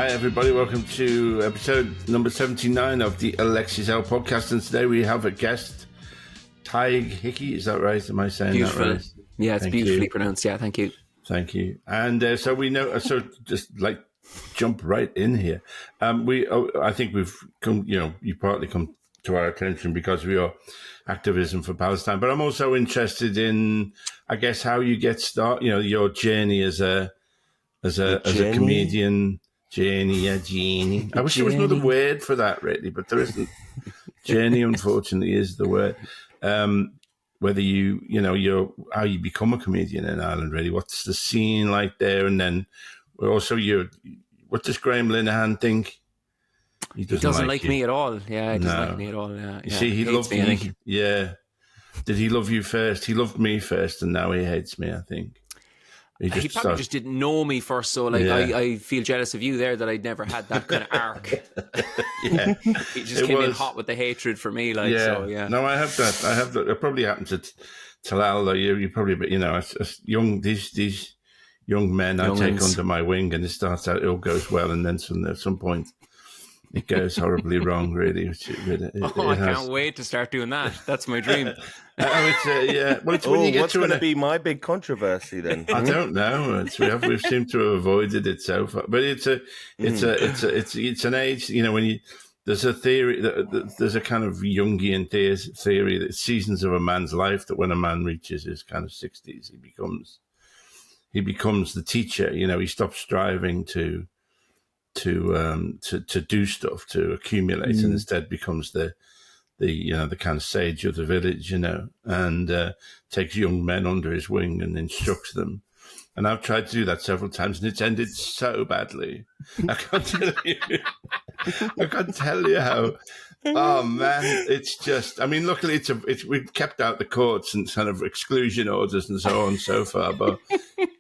Hi, everybody. Welcome to episode number 79 of the alexeisaylepodcast. And today we have a guest, Tadhg Hickey. Is that right? Am I saying Beautiful. that right? Yeah, it's beautifully pronounced. Yeah, thank you. Thank you. And so we know, so just like jump right in here. I think we've come, you partly come to our attention because we are Activism for Palestine. But I'm also interested in, I guess, how you get started, your journey as a comedian. Journey. I wish there was another word for that, really, but there isn't. Journey, unfortunately, is the word. Whether how you become a comedian in Ireland, really. What's the scene like there? And then also, what does Graeme Linehan think? He doesn't like me at all. Yeah, he doesn't like me at all. Yeah. You see, he loved me. I think. Yeah. Did he love you first? He loved me first, and now he hates me, I think. He probably just didn't know me first, so I feel jealous of you there that I'd never had that kind of arc. Yeah, he just came in hot with the hatred for me, like. Yeah. So yeah. No, I have that. It probably happened to Talal. You probably, as these young men I take under my wing, and it starts out, it all goes well, and then at some point it goes horribly wrong. Really, I can't wait to start doing that. That's my dream. What's going to be my big controversy then? I don't know. We've seemed to have avoided it so far, but it's an age. There's a theory there's a kind of Jungian theory that seasons of a man's life, that when a man reaches his kind of 60s, he becomes the teacher. He stops striving to do stuff, to accumulate, and instead becomes the kind of sage of the village, and takes young men under his wing and instructs them. And I've tried to do that several times, and it's ended so badly. I can't tell you how. Oh man, it's just. I mean, luckily we've kept out the courts and kind of exclusion orders and so on so far, but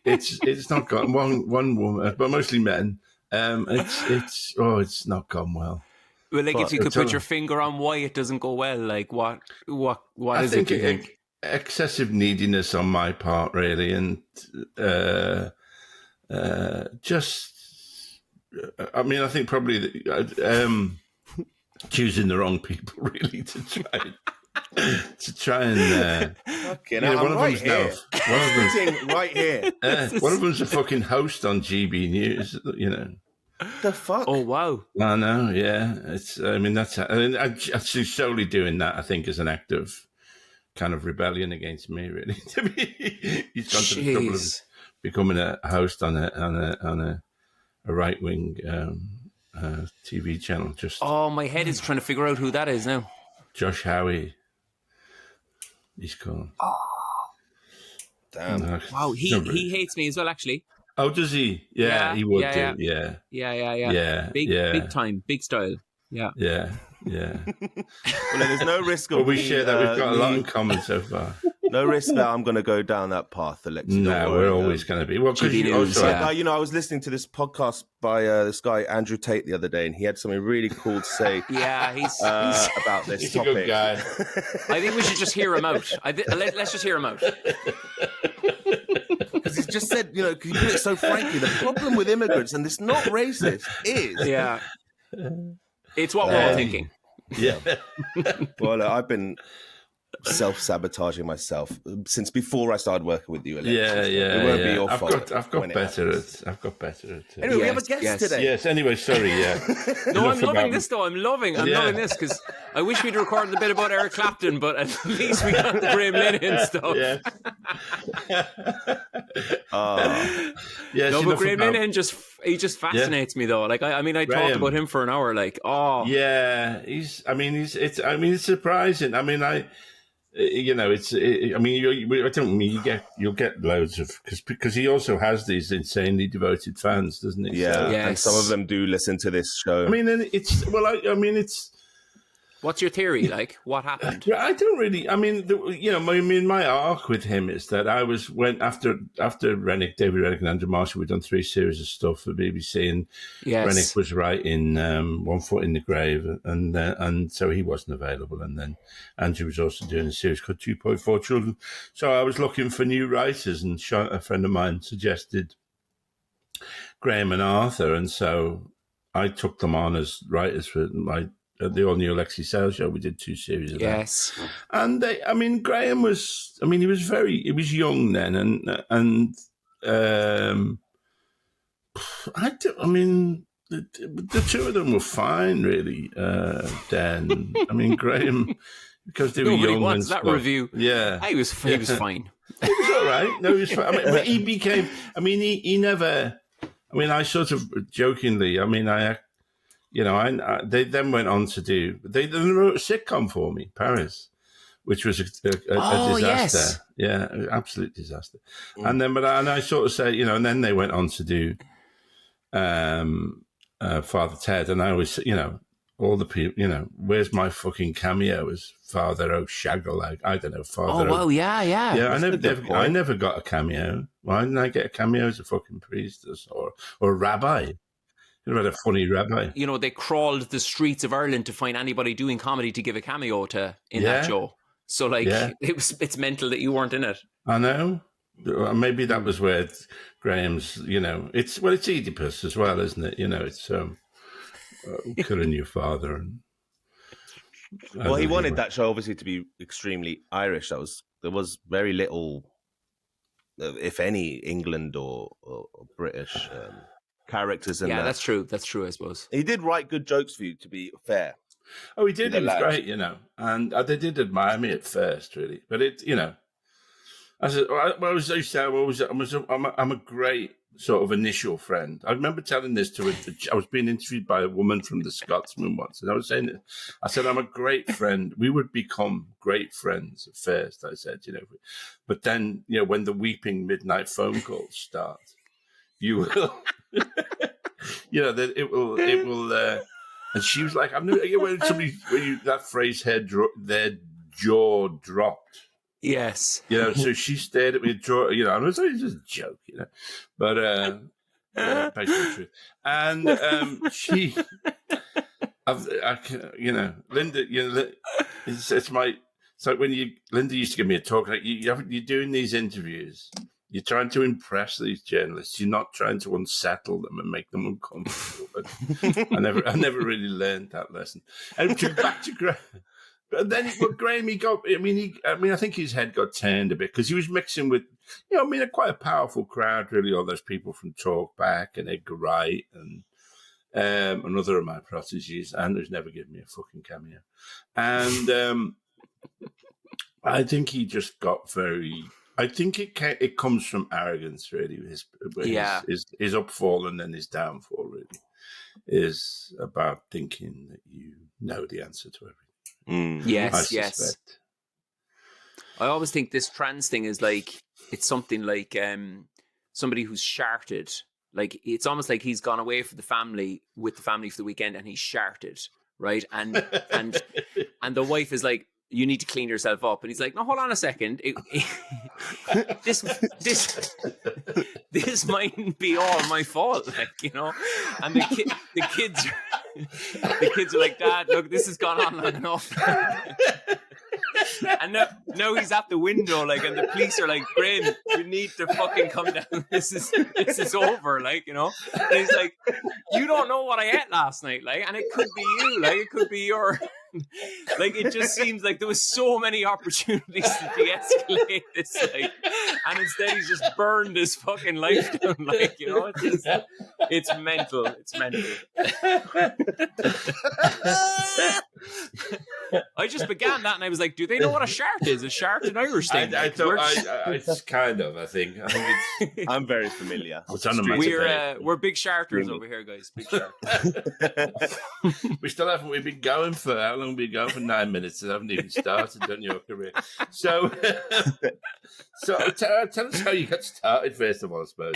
it's not got one woman, but mostly men. It's not gone well. Well, like, if you could put your finger on why it doesn't go well, like what is it? Do you think? Excessive neediness on my part, really, and I think probably choosing the wrong people, really, to try and. One of them's right here. One of them's a fucking host on GB News, The fuck? Oh wow! I know, yeah. I'm actually solely doing that, I think, as an act of kind of rebellion against me, really. He's gone to the trouble of becoming a host on a right wing TV channel. My head is trying to figure out who that is now. Josh Howie, he's called. Oh, damn! No, wow, he hates me as well, actually. Oh, does he? Yeah, he would do. Yeah. Big time, big style. Yeah. Well, there's no risk of we share that. We've got a lot in common so far. No risk that I'm going to go down that path, Alex. No, we're always going to be. Well, because I was listening to this podcast by this guy Andrew Tate the other day, and he had something really cool to say. Yeah, he's about this he's topic. A good guy. I think we should just hear him out. Let's just hear him out. Because he's just said, you put it so frankly, the problem with immigrants, and it's not racist, is it's what we're all thinking. Yeah. Well, I've been self-sabotaging myself since before I started working with you, Alex. It won't be your fault. I've got better at it. Anyway, we have a guest today. Yes, anyway, sorry, No, I'm loving this, though. I'm loving this, because I wish we'd recorded a bit about Eric Clapton, but at least we got the Graeme Linehan stuff. But Graeme Linehan just fascinates me, though. Like, I talked about him for an hour, like, it's surprising. I mean, you'll get loads of, because he also has these insanely devoted fans, doesn't he? Yeah, and some of them do listen to this show. I mean, it's. What's your theory? Like, what happened? I don't really. I mean, my arc with him is that after David Rennick and Andrew Marshall, we'd done 3 series of stuff for BBC, and Rennick was writing One Foot in the Grave, and so he wasn't available, and then Andrew was also doing a series called 2.4 Children. So I was looking for new writers, and a friend of mine suggested Graham and Arthur, and so I took them on as writers for the all new Alexi Sales show. We did 2 series of that. And Graham was, he was young then, and the two of them were fine, really. Then, Graham, because they were young. Nobody wants that review. Yeah, he was fine. He was all right. No, he was fine. But he became. He never. I sort of jokingly. They then went on to do. They wrote a sitcom for me, Paris, which was a disaster. Yes. Yeah, absolute disaster. And then, and I sort of say, and then they went on to do Father Ted, and I was, all the people, where's my fucking cameo as Father O'Shaggle? I don't know, Father. Oh, well, yeah. Yeah, I never got a cameo. Why didn't I get a cameo as a fucking priest or a rabbi? You know, a funny rabbi. They crawled the streets of Ireland to find anybody doing comedy to give a cameo to in that show. So, it's mental that you weren't in it. I know. Maybe that was where Graham's, it's Oedipus as well, isn't it? It's killing your father. He wanted that show obviously to be extremely Irish. There was very little, if any, England or British characters in that. Yeah, that's true. That's true, I suppose. He did write good jokes for you, to be fair. Oh, he did. He was great, and they did admire me at first, really. But I said, I'm a great sort of initial friend. I remember telling this I was being interviewed by a woman from the Scotsman once, and I was saying, I said, I'm a great friend. We would become great friends at first, I said, but then, when the weeping midnight phone calls start, you will, that it will, and she was like, I've never, when that phrase, their jaw dropped. Yes. So she stared at me, I was like, it's just a joke, but basically true. And Linda, it's like when Linda used to give me a talk, like you're doing these interviews, you're trying to impress these journalists, you're not trying to unsettle them and make them uncomfortable. But I never really learned that lesson. And back to Graham. But then, Graham, he got. I think his head got turned a bit because he was mixing with, quite a powerful crowd. Really, all those people from Talkback and Edgar Wright and another of my proteges, and who's never given me a fucking cameo. And I think he just got very. I think it comes from arrogance, really. His upfall and then his downfall, really, is about thinking that you know the answer to everything. Yes. I always think this trans thing is like, it's something like somebody who's sharted. Like, it's almost like he's gone away with the family for the weekend and he's sharted, right? And the wife is like, you need to clean yourself up. And he's like, no, hold on a second. This mightn't be all my fault, And the kids are like, Dad, look, this has gone on long enough. And now he's at the window, and the police are like, Graeme, you need to fucking come down. This is over, And he's like, you don't know what I ate last night, and it could be you, it could be your... it just seems like there was so many opportunities to de-escalate this, and instead he's just burned his fucking life down, it's mental. It's mental. I just began that and I was like, do they know what a shart is? A shart an Irish thing? It's kind of, I think it's... I'm very familiar. We're big sharters over here, guys. Big sharters. We've been going for how long? We've been going for 9 minutes and haven't even started on your career. So tell us how you got started, first of all, I suppose.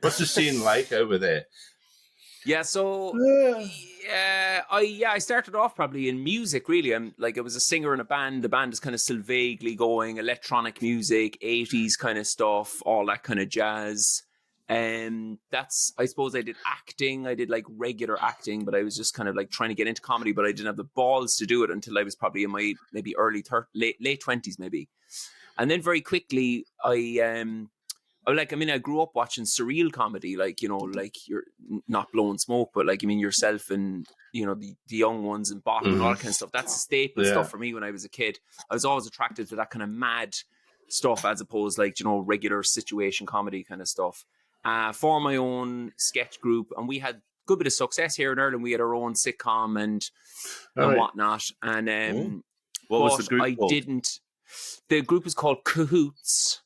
What's the scene like over there? Yeah, so I started off probably in music, really. I was a singer in a band. The band is kind of still vaguely going, electronic music, 80s kind of stuff, all that kind of jazz. I suppose I did acting. I did regular acting, but I was just kind of trying to get into comedy, but I didn't have the balls to do it until I was probably in my maybe late 20s maybe. And then very quickly I I grew up watching surreal comedy, like, you know, like you're not blowing smoke, but like, I mean, yourself and, you know, the young ones and Bottom and all that kind of stuff. That's the staple stuff for me when I was a kid. I was always attracted to that kind of mad stuff as opposed, like, you know, regular situation comedy kind of stuff. For my own sketch group, and we had a good bit of success here in Ireland. We had our own sitcom and whatnot. And what was the group called? The group is called Cahoots.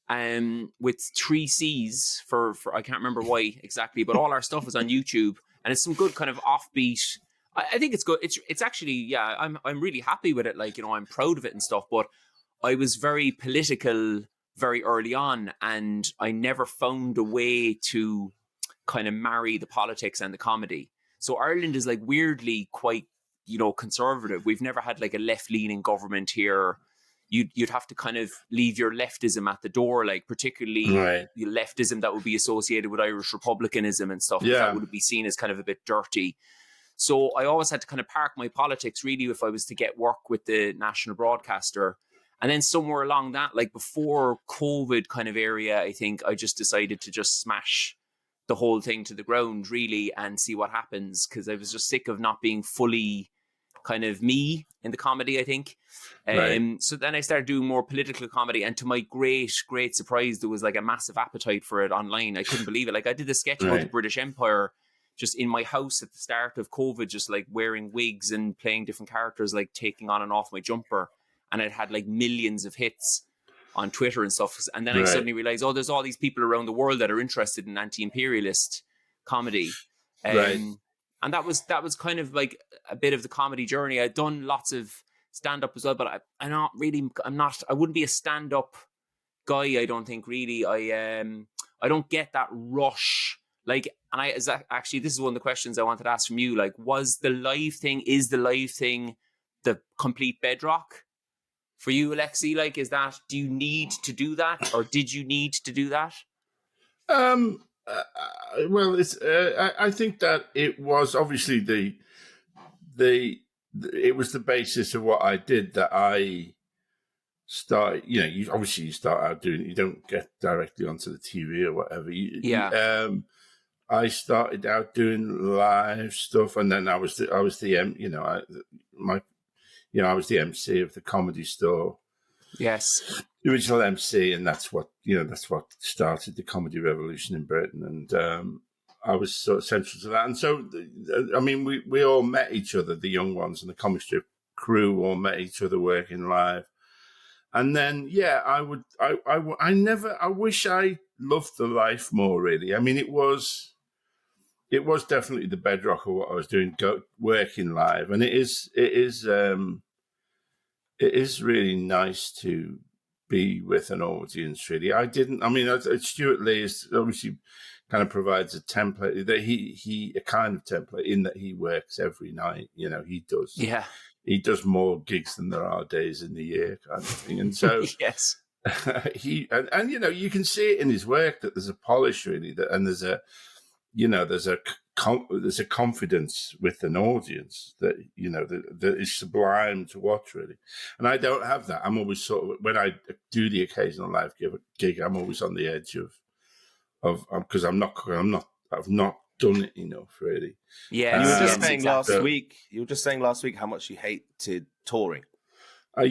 With 3 C's for I can't remember why exactly, but all our stuff is on YouTube, and it's some good kind of offbeat. I think it's good. It's actually, I'm really happy with it. Like, you know, I'm proud of it and stuff. But I was very political very early on, and I never found a way to kind of marry the politics and the comedy. So Ireland is like weirdly quite, you know, conservative. We've never had like a left-leaning government here. You'd have to kind of leave your leftism at the door, like particularly the leftism that would be associated with Irish republicanism and stuff. That would be seen as kind of a bit dirty. So I always had to kind of park my politics really if I was to get work with the national broadcaster. And then somewhere along that, like before COVID kind of area, I think I just decided to just smash the whole thing to the ground really and see what happens, because I was just sick of not being fully kind of me in the comedy, I think. So then I started doing more political comedy, and to my great surprise, there was like a massive appetite for it online. I couldn't believe it. Like I did a sketch about the British Empire just in my house at the start of COVID, just like wearing wigs and playing different characters, like taking on and off my jumper. And it had like millions of hits on Twitter and stuff. And then I suddenly realized, there's all these people around the world that are interested in anti-imperialist comedy. And that was kind of like a bit of the comedy journey. I'd done lots of stand-up as well, but I wouldn't be a stand-up guy, I don't think, really. I don't get that rush. Like, and actually, this is one of the questions I wanted to ask from you. Like, is the live thing the complete bedrock for you, Alexi? Like, do you need to do that, or did you need to do that? Well, it's. I think that it was obviously it was the basis of what I did that I started. You know, you start out doing it. You don't get directly onto the TV or whatever. I started out doing live stuff, and then I was the MC of the Comedy Store. Yes, the original MC, and that's what started the comedy revolution in Britain, and I was sort of central to that. And so, I mean, we all met each other, the young ones and the comic strip crew all met each other working live. And then, I wish I loved the life more, really. I mean, it was definitely the bedrock of what I was doing, working live. And it is really nice to be with an audience, really. Stuart Lee is obviously kind of provides a template that a kind of template in that he works every night. You know, he does. Yeah. He does more gigs than there are days in the year, kind of thing. And so, yes, and you know, you can see it in his work that there's a polish, really, there's a confidence with an audience that, you know, that is sublime to watch, really. And I don't have that. I'm always sort of, when I do the occasional live gig, I'm always on the edge of because I've not done it enough, really. Yeah, you were just saying last week how much you hated touring. I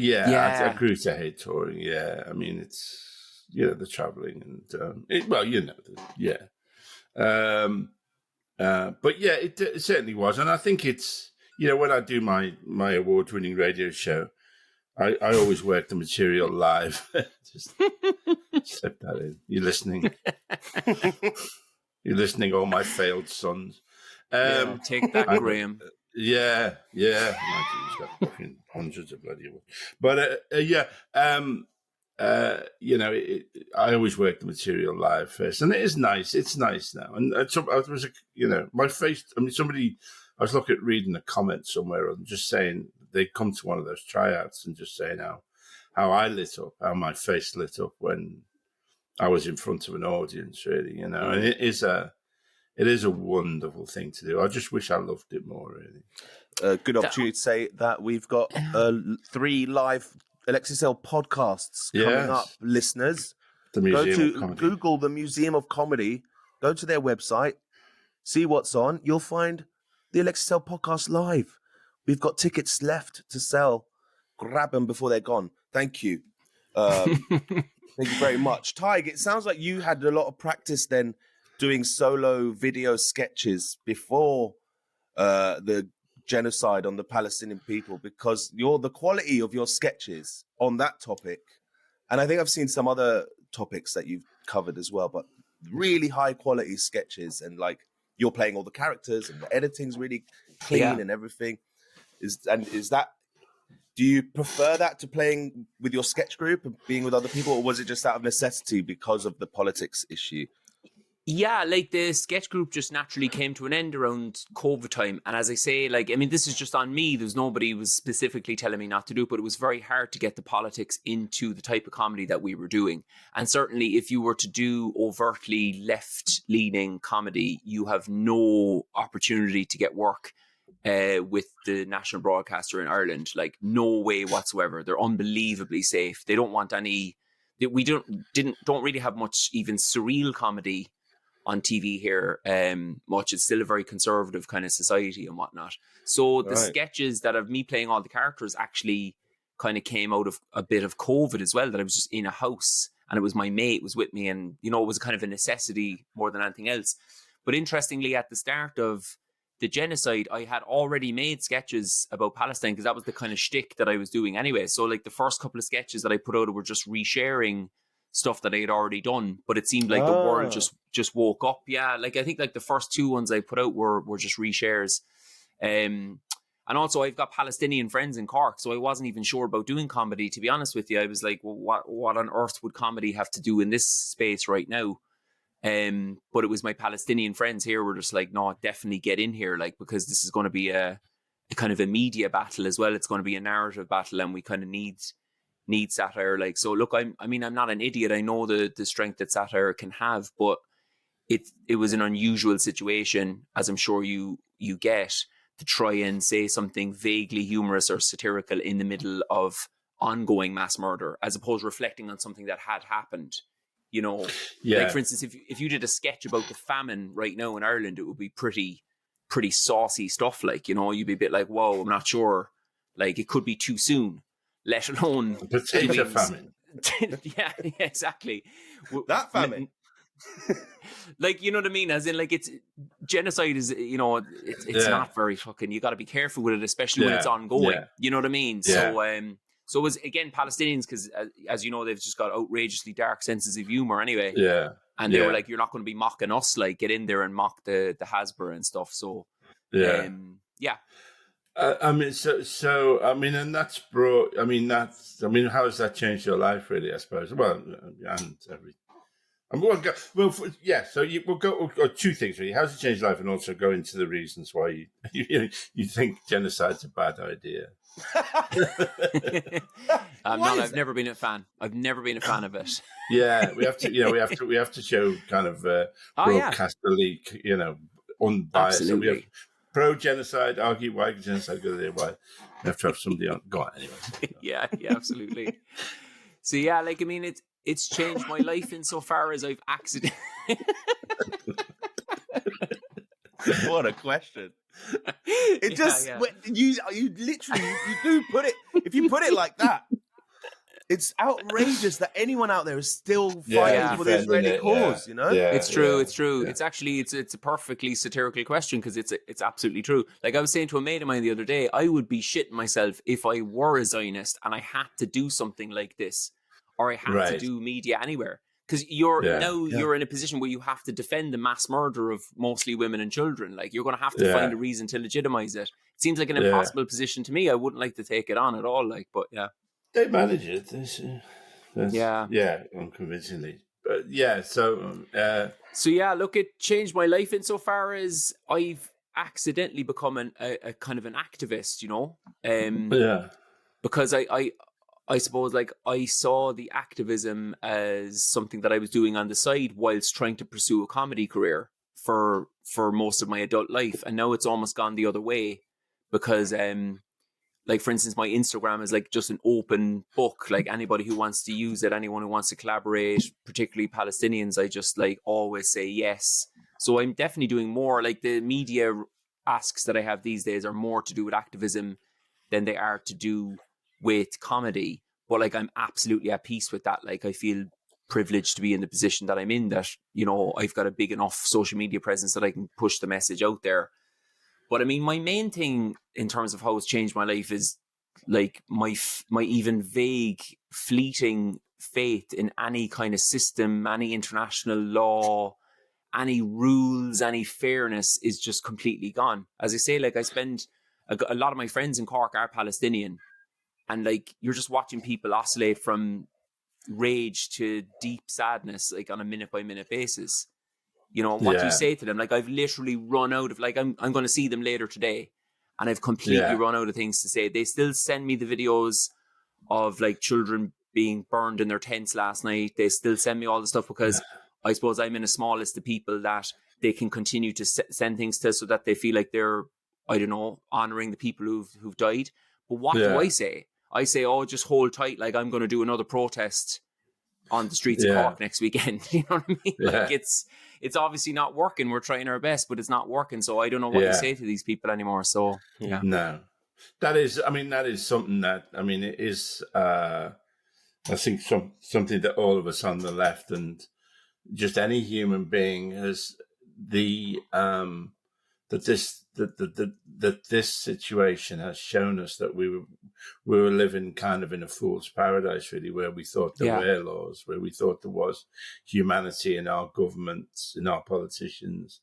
grew to hate touring. Yeah, I mean, it's, you know, the traveling and but yeah, it certainly was. And I think it's, you know, when I do my award-winning radio show, I always work the material live. Just slip that in. You're listening. You're listening, all my failed sons. Take that, Graham. Yeah. Imagine he's got fucking hundreds of bloody awards. But you know, I always work the material live first, and it is nice. It's nice now. And my face. I mean, I was reading a comment somewhere and just saying they'd come to one of those tryouts and just saying how I lit up, how my face lit up when I was in front of an audience, really, you know. And it is a wonderful thing to do. I just wish I loved it more, really. A good opportunity to say that we've got 3 live Alexis podcasts coming up, listeners. The Museum of Comedy. Google the Museum of Comedy. Go to their website. See what's on. You'll find the Alexis podcast live. We've got tickets left to sell. Grab them before they're gone. Thank you. Thank you very much. Tadhg, it sounds like you had a lot of practice then doing solo video sketches before the genocide on the Palestinian people, because the quality of your sketches on that topic, and I think I've seen some other topics that you've covered as well, but really high quality sketches, and like you're playing all the characters and the editing's really clean and everything. Do you prefer that to playing with your sketch group and being with other people, or was it just out of necessity because of the politics issue? Yeah, like the sketch group just naturally came to an end around COVID time. And as I say, like, I mean, this is just on me. There's nobody was specifically telling me not to do it, but it was very hard to get the politics into the type of comedy that we were doing. And certainly if you were to do overtly left-leaning comedy, you have no opportunity to get work with the national broadcaster in Ireland. Like, no way whatsoever. They're unbelievably safe. They don't want any... We don't really have much even surreal comedy on TV here. Much. It's still a very conservative kind of society and whatnot. So the sketches that of me playing all the characters actually kind of came out of a bit of COVID as well, that I was just in a house and it was my mate was with me, and, you know, it was kind of a necessity more than anything else. But interestingly, at the start of the genocide, I had already made sketches about Palestine, because that was the kind of shtick that I was doing anyway. So like the first couple of sketches that I put out were just resharing stuff that I had already done, but it seemed like the world just woke up. Yeah, like I think like the first two ones I put out were just reshares. And also I've got Palestinian friends in Cork, so I wasn't even sure about doing comedy, to be honest with you. I was like, well, what on earth would comedy have to do in this space right now? But it was my Palestinian friends here were just like, no, definitely get in here, like, because this is going to be a kind of a media battle as well. It's going to be a narrative battle, and we kind of need satire. Like, so look, I'm not an idiot. I know the strength that satire can have, but it was an unusual situation, as I'm sure you get, to try and say something vaguely humorous or satirical in the middle of ongoing mass murder, as opposed to reflecting on something that had happened. You know, like for instance, if you did a sketch about the famine right now in Ireland, it would be pretty saucy stuff. Like, you know, you'd be a bit like, whoa, I'm not sure. Like, it could be too soon, let alone potato famine. yeah, exactly. That famine. Like, you know what I mean? As in, like, it's genocide is, you know, it's not very fucking. You got to be careful with it, especially when it's ongoing. Yeah. You know what I mean? Yeah. So it was, again, Palestinians, because as you know, they've just got outrageously dark senses of humor anyway. Yeah. And they were like, you're not going to be mocking us, like, get in there and mock the Hasbro and stuff. So, yeah. I mean, so I mean, and that's brought. I mean, how has that changed your life, really? I suppose. Well, and everything. And we'll go. Well, so we'll go two things really. How's it changed your life, and also go into the reasons why you think genocide's a bad idea. I've never been a fan. I've never been a fan of it. Yeah, we have to. We have to show kind of broadcast the leak. You know, unbiased. Absolutely. So we have pro-genocide, argue why genocide good idea. Why we have to have somebody on. Go on anyway. yeah, absolutely. So yeah, like, I mean, it's changed my life insofar as I've accidentally. What a question! It just you literally you do put it. If you put it like that, it's outrageous that anyone out there is still fighting for the Israeli cause. You know, it's true. It's true. Yeah. It's actually it's a perfectly satirical question, because it's absolutely true. Like I was saying to a mate of mine the other day, I would be shitting myself if I were a Zionist and I had to do something like this, or I had to do media anywhere. Because you're in a position where you have to defend the mass murder of mostly women and children. Like, you're going to have to find a reason to legitimize it. It seems like an impossible position to me. I wouldn't like to take it on at all. Like, but yeah, they manage it. Unconvincingly. But so look, it changed my life insofar as I've accidentally become a kind of an activist. You know, because I suppose, like, I saw the activism as something that I was doing on the side whilst trying to pursue a comedy career for most of my adult life. And now it's almost gone the other way, because like, for instance, my Instagram is like just an open book. Like anybody who wants to use it, anyone who wants to collaborate, particularly Palestinians, I just like always say yes. So I'm definitely doing more. Like the media asks that I have these days are more to do with activism than they are to do with comedy. But like I'm absolutely at peace with that. Like I feel privileged to be in the position that I'm in, that, you know, I've got a big enough social media presence that I can push the message out there. But I mean, my main thing in terms of how it's changed my life is like my even vague, fleeting faith in any kind of system, any international law, any rules, any fairness is just completely gone. As I say, like I spend a lot of my friends in Cork are Palestinian, and like you're just watching people oscillate from rage to deep sadness, like on a minute by minute basis. You know, what do you say to them? Like, I've literally run out of, like, I'm going to see them later today, and I've completely run out of things to say. They still send me the videos of, like, children being burned in their tents last night. They still send me all the stuff because I suppose I'm in a small list of people that they can continue to send things to, so that they feel like they're, I don't know, honouring the people who've died. But what do I say? I say, oh, just hold tight. Like, I'm going to do another protest on the streets of Cork next weekend. You know what I mean? Like it's obviously not working. We're trying our best, but it's not working. So I don't know what you say to these people anymore. So no, that is something that, I mean, it is, I think something that all of us on the left and just any human being has that this situation has shown us that we were living kind of in a fool's paradise, really, where we thought there were laws, where we thought there was humanity in our governments, in our politicians.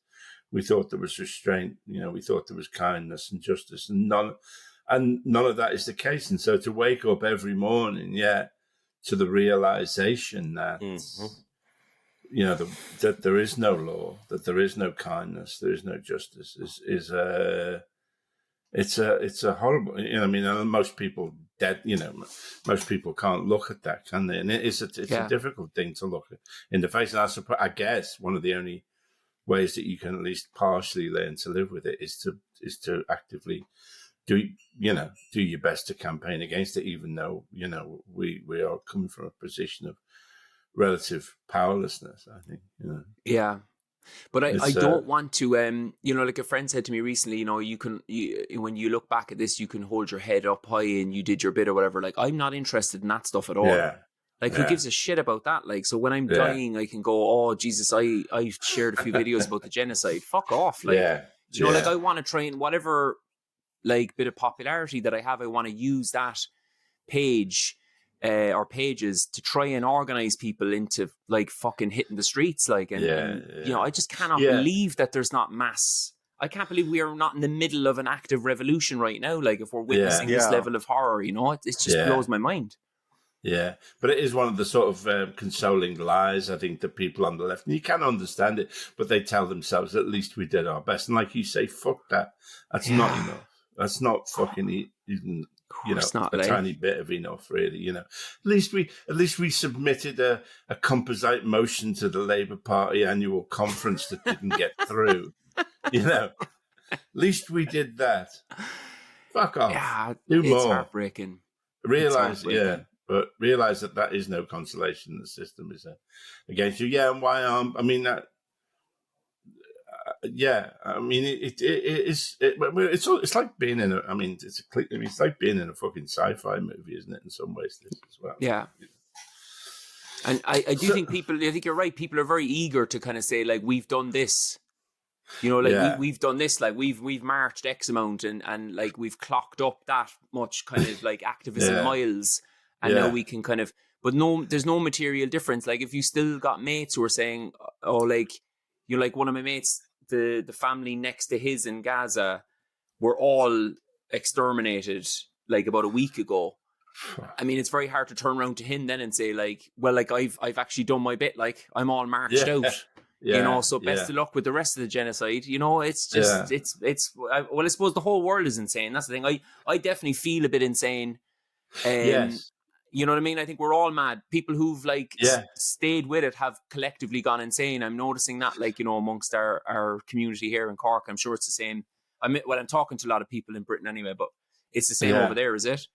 We thought there was restraint, you know, we thought there was kindness and justice, and none of that is the case. And so to wake up every morning, to the realization that you know, that there is no law, that there is no kindness, there is no justice, is a horrible, you know, I mean, most people most people can't look at that, can they? And it's a difficult thing to look at in the face. And I guess one of the only ways that you can at least partially learn to live with it is to actively do your best to campaign against it, even though, you know, we are coming from a position of relative powerlessness, I think. You know. Yeah. But I don't want to, you know, like a friend said to me recently, you know, when you look back at this, you can hold your head up high and you did your bit or whatever. Like, I'm not interested in that stuff at all. Yeah. Like, who gives a shit about that? Like, so when I'm dying, I can go, oh, Jesus, I shared a few videos about the genocide. Fuck off. Like, you know, like, I want to try and whatever, like, bit of popularity that I have, I want to use that page or pages to try and organize people into like fucking hitting the streets, like, and you know, I just cannot believe that there's not mass. I can't believe we are not in the middle of an active revolution right now. Like, if we're witnessing this level of horror, you know, it just blows my mind. Yeah, but it is one of the sort of consoling lies, I think, that people on the left, and you can understand it, but they tell themselves, at least we did our best. And like you say, fuck that. That's not enough. That's not fucking even, you know, a tiny bit of enough, really. You know, at least we submitted a composite motion to the Labour Party annual conference that didn't get through. You know, at least we did that. Fuck off. Yeah, do more. It's heartbreaking. Realize that is no consolation. The system is against you. Yeah, and why I mean that. I mean it's like being in a. I mean, it's like being in a fucking sci-fi movie, isn't it? In some ways, this as well. Yeah. And I do think people. I think you're right. People are very eager to kind of say, like, we've done this. You know, like we've done this. Like we've marched X amount and like we've clocked up that much kind of like activism miles, and now we can kind of. But no, there's no material difference. Like, if you still got mates who are saying, oh, like, you know, like one of my mates. The family next to his in Gaza were all exterminated like about a week ago. I mean, it's very hard to turn around to him then and say, like, well, like I've actually done my bit, like I'm all marched out, you know, so best of luck with the rest of the genocide. You know, it's just well, I suppose the whole world is insane. That's the thing. I definitely feel a bit insane. You know what I mean? I think we're all mad. People who've like stayed with it have collectively gone insane. I'm noticing that, like, you know, amongst our community here in Cork. I'm sure it's the same. I'm talking to a lot of people in Britain anyway, but It's the same over there, is it?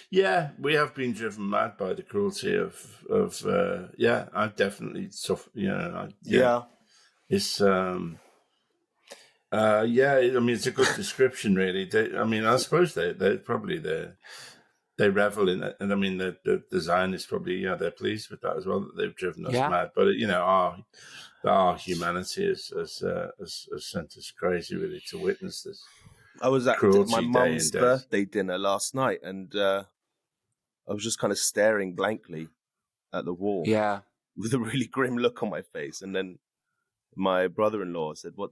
Yeah, we have been driven mad by the cruelty of I've definitely suffered. It's I mean, it's a good description, really. I suppose they probably they revel in it, and I mean, the Zionists probably they're pleased with that as well, that they've driven us mad. But our humanity has sent us crazy, really, to witness this. I was at my mum's birthday dinner last night, and I was just kind of staring blankly at the wall, with a really grim look on my face. And then my brother-in-law said, "Are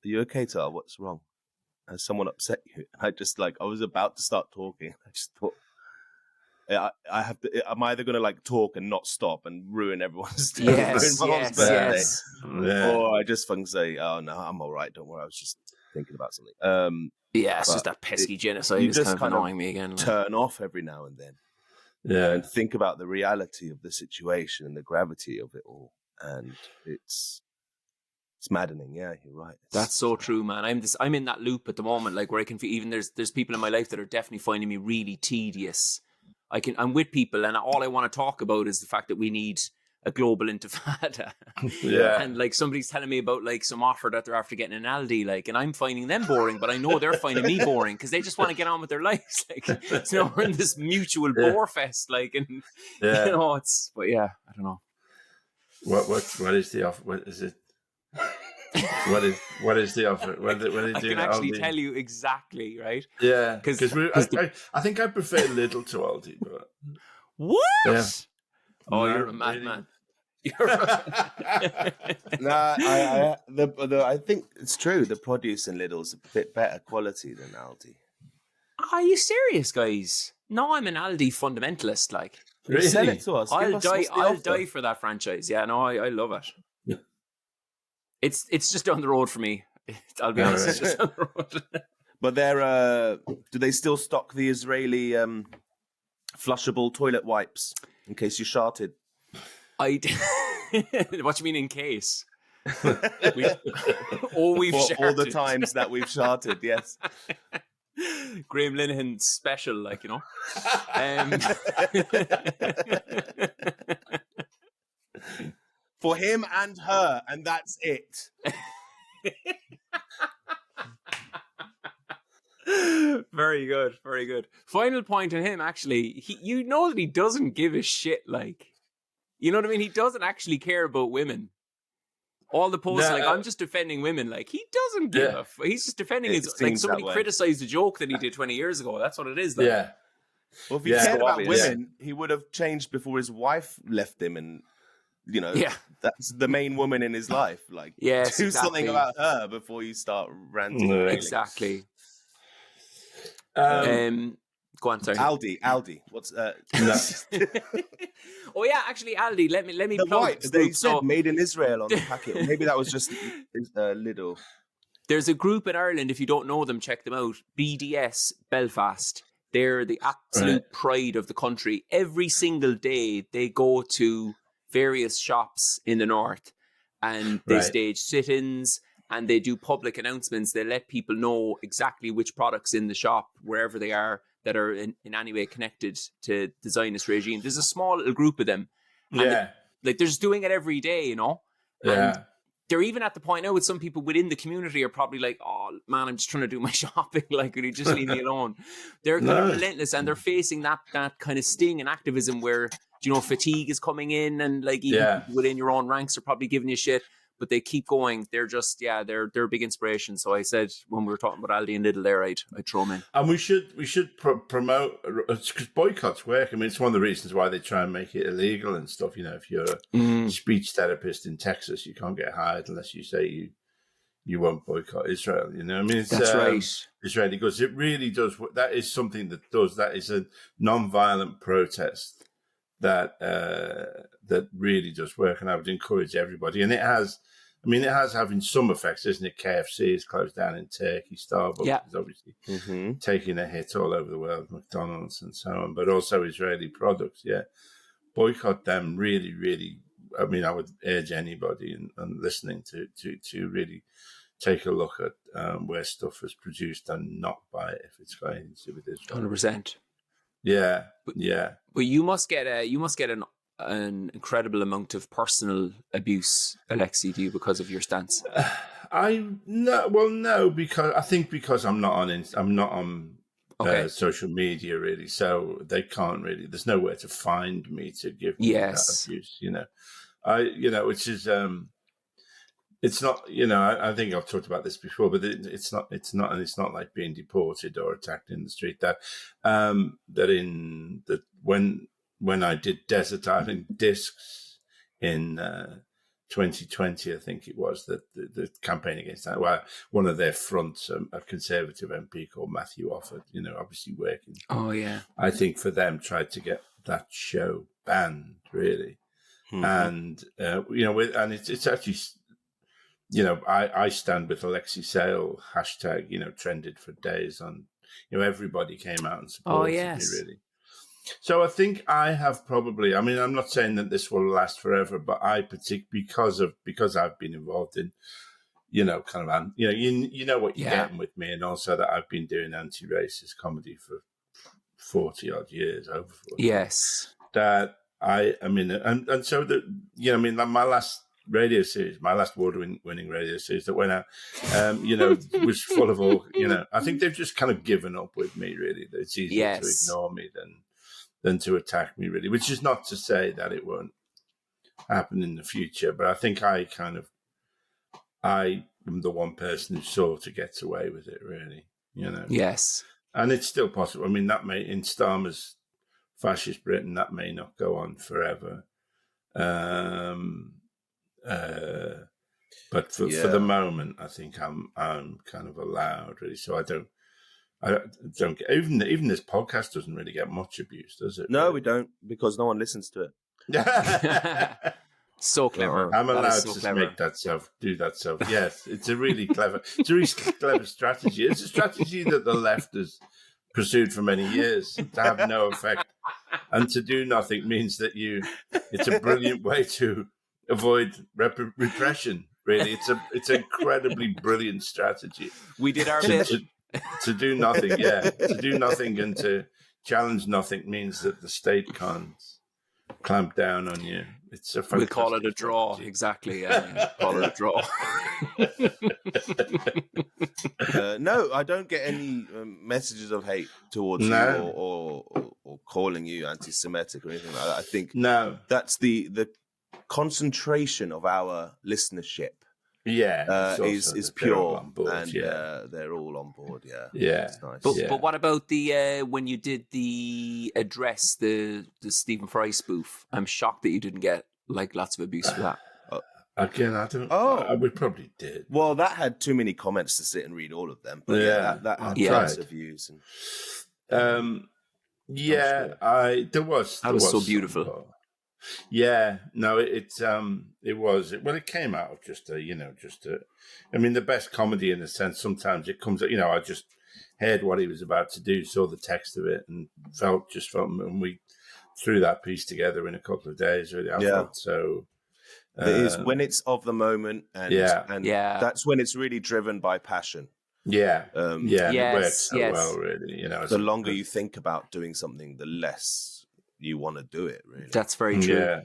you okay, Tal? What's wrong? Has someone upset you?" And I was about to start talking. I just thought, I have to. I'm either going to talk and not stop and ruin everyone's day, birthday, or I just fucking say, "Oh no, I'm all right. Don't worry. I was just thinking about something." It's just that pesky genocide is kind of annoying me again. Turn off every now and then, and think about the reality of the situation and the gravity of it all, and it's maddening. Yeah, you're right. That's so true, man. I'm in that loop at the moment, where I can feel, even there's people in my life that are definitely finding me really tedious. I'm with people, and all I want to talk about is the fact that we need a global intifada. And somebody's telling me about some offer that they're after getting in Aldi, and I'm finding them boring, but I know they're finding me boring because they just want to get on with their lives. We're in this mutual Borefest, and I don't know. What is the offer? What is it? What is the offer? What I can actually tell you exactly, right? Yeah, because I think I prefer Lidl to Aldi, but what? Yeah. Oh, you're a madman. I think it's true. The produce in Lidl's a bit better quality than Aldi. Are you serious, guys? No, I'm an Aldi fundamentalist. Really? Sell it to us. I'll die for that franchise. Yeah, no, I love it. Yeah. It's just down the road for me. I'll be honest, it's just down the road. But do they still stock the Israeli flushable toilet wipes in case you sharted? What do you mean in case? We've sharted. All the times that we've sharted, yes. Graeme Linehan special, For him and her, and that's it. Very good, very good. Final point on him, actually. That he doesn't give a shit, you know what I mean? He doesn't actually care about women. All the posts, I'm just defending women. He doesn't give a he's just defending his, somebody criticized a joke that he did 20 years ago. That's what it is, Yeah. Well, if he cared about women, he would have changed before his wife left him, and that's the main woman in his life. Do something about her before you start ranting. Exactly. Go on, sorry. Aldi. What's Oh yeah, actually, Aldi. Let me. The wipes they said made in Israel on the packet. Maybe that was just Lidl. There's a group in Ireland. If you don't know them, check them out. BDS Belfast. They're the absolute pride of the country. Every single day, they go to various shops in the north, and they stage sit-ins, and they do public announcements. They let people know exactly which products in the shop, wherever they are, that are in any way connected to the Zionist regime. There's a small little group of them. And they're just doing it every day, And they're even at the point now with some people within the community are probably like, "Oh man, I'm just trying to do my shopping. Could you just leave me alone?" They're kind of relentless, and they're facing that kind of sting and activism where fatigue is coming in, and even people within your own ranks are probably giving you shit. But they keep going. They're just, they're a big inspiration. So I said when we were talking about Aldi and Lidl there, I'd throw them in. And we should promote, because boycotts work. I mean, it's one of the reasons why they try and make it illegal and stuff. If you're a speech therapist in Texas, you can't get hired unless you say you won't boycott Israel. I mean, that's right. Israeli goods. It really does. That is something that does. That is a non-violent protest that really does work, and I would encourage everybody. And it has having some effects, isn't it? KFC is closed down in Turkey. Starbucks is obviously taking a hit all over the world, McDonald's and so on, but also Israeli products. Yeah, boycott them. Really, really. I mean, I would urge anybody and listening to really take a look at where stuff is produced and not buy it if it's got anything to do with Israel. 100%. Yeah, But you must get an incredible amount of personal abuse, Alexei, do you, because of your stance? No, because I'm not on social media really, so they can't really. There's nowhere to find me to give me that abuse. Which is it's not. I think I've talked about this before, but it's not, and it's not like being deported or attacked in the street. When I did Desert Island Discs in 2020, I think it was, that the campaign against that. Well, one of their fronts, a Conservative MP called Matthew Offord, obviously working. Oh yeah, I think for them tried to get that show banned, really, and and it's actually. I stand with Alexei Sale hashtag, trended for days on, everybody came out and supported me, really. So I think I have probably, I'm not saying that this will last forever, but because I've been involved in, you know what you're getting with me, and also that I've been doing anti-racist comedy for 40 odd years, over 40. Yes. That and so that, my last radio series, my last award-winning radio series that went out, was full of all, I think they've just kind of given up with me, really. It's easier to ignore me than to attack me, really, which is not to say that it won't happen in the future, but I think I am the one person who sort of gets away with it, really, Yes. And it's still possible. That may, in Starmer's fascist Britain, that may not go on forever. But for the moment, I think I'm kind of allowed, really. So I don't get, even this podcast doesn't really get much abuse, does it? No, we don't, because no one listens to it. So clever. I'm allowed to make that do that self. Yes, it's a really clever strategy. It's a strategy that the left has pursued for many years, to have no effect, and to do nothing means that it's a brilliant way to avoid repression. Really, it's an incredibly brilliant strategy. We did our bit. To do nothing, to do nothing and to challenge nothing means that the state can't clamp down on you. It's a fantastic We'll call it a draw. strategy. Exactly. Yeah. Call it a draw. No, I don't get any messages of hate towards you or calling you anti-Semitic or anything like that. I think that's the concentration of our listenership. Is pure, and they're all on board. It's nice. But what about the when you did the address, the Stephen Fry spoof? I'm shocked that you didn't get lots of abuse for that. Again, I don't. We probably did. Well, that had too many comments to sit and read all of them. But that had lots of views. And, there was. That was so beautiful. Yeah, no, it was. Well, it came out of just a. The best comedy in a sense. Sometimes it comes. I just heard what he was about to do, saw the text of it, and felt, and we threw that piece together in a couple of days. Really, I felt so. It is when it's of the moment, and that's when it's really driven by passion. It works so well, really. The longer you think about doing something, the less you want to do it, really. That's very true. Yeah.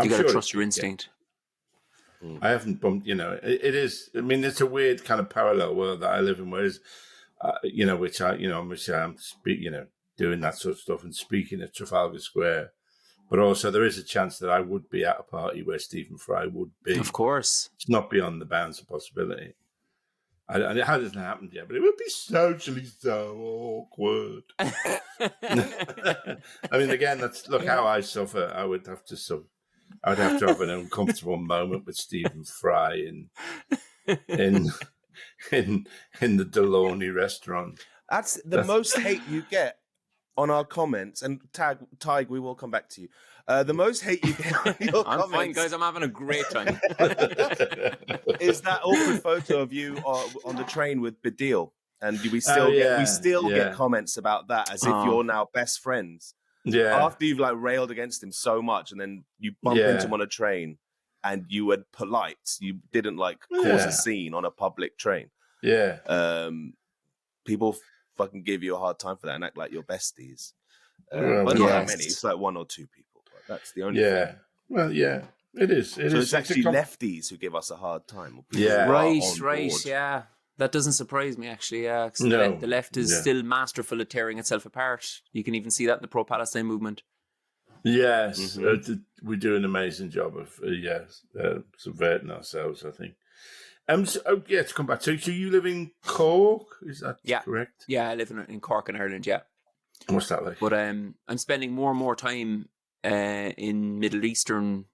You got to trust your instinct. I haven't bumped, it is, it's a weird kind of parallel world that I live in, whereas, which I'm doing that sort of stuff and speaking at Trafalgar Square, but also there is a chance that I would be at a party where Stephen Fry would be. Of course. It's not beyond the bounds of possibility. And it hasn't happened yet, but it would be socially so awkward. Again, look how I suffer. I would have to have an uncomfortable moment with Stephen Fry in the Delaunay restaurant. That's the most hate you get on our comments. And Tadhg, we will come back to you. The most hate you get on your comments. I'm fine, guys. I'm having a great time. Is that awkward photo of you on the train with Badil? And we still get comments about that as if you're now best friends. Yeah. After you've railed against him so much, and then you bump into him on a train, and you were polite. You didn't like cause a scene on a public train. Yeah. People fucking give you a hard time for that and act like you're besties. But not that many. It's like 1 or 2 people. But that's the only thing. Well, yeah, it is. So it's actually lefties who give us a hard time. Right. Yeah. That doesn't surprise me, actually. Yeah, the left is still masterful at tearing itself apart. You can even see that in the pro-Palestine movement. Yes, we do an amazing job of subverting ourselves, I think. To come back to, so you live in Cork, is that correct? Yeah, I live in Cork in Ireland, yeah. What's that like? But I'm spending more and more time in Middle Eastern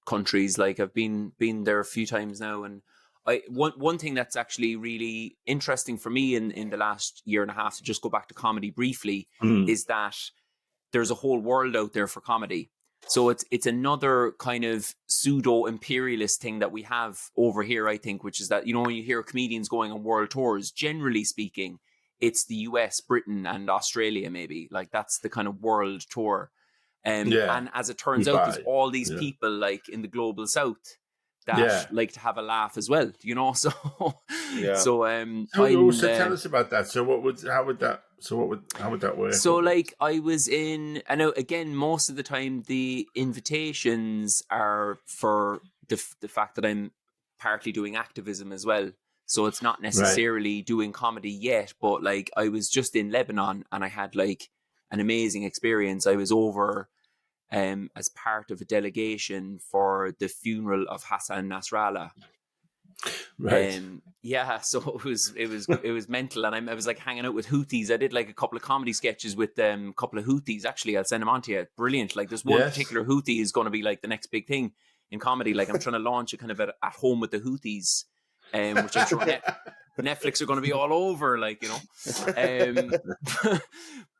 countries. Like I've been there a few times now, and one thing that's actually really interesting for me in the last year and a half, to just go back to comedy briefly, is that there's a whole world out there for comedy. So it's another kind of pseudo-imperialist thing that we have over here, I think, which is that, when you hear comedians going on world tours, generally speaking, it's the US, Britain, and Australia, maybe. Like, that's the kind of world tour. And as it turns out, there's all these people, like, in the global south that like to have a laugh as well, So, tell us about that. So how would that work? So, like, I was in, I know, again, most of the time the invitations are for the fact that I'm partly doing activism as well. So it's not necessarily doing comedy yet, but like I was just in Lebanon and I had like an amazing experience. I was over as part of a delegation for the funeral of Hassan Nasrallah. Right. So it was mental, and I was like hanging out with Houthis. I did like a couple of comedy sketches with a couple of Houthis. Actually, I'll send them on to you. Brilliant. Like, there's one particular Houthi is going to be like the next big thing in comedy. Like, I'm trying to launch a kind of at home with the Houthis, which I'm sure Netflix are going to be all over, like,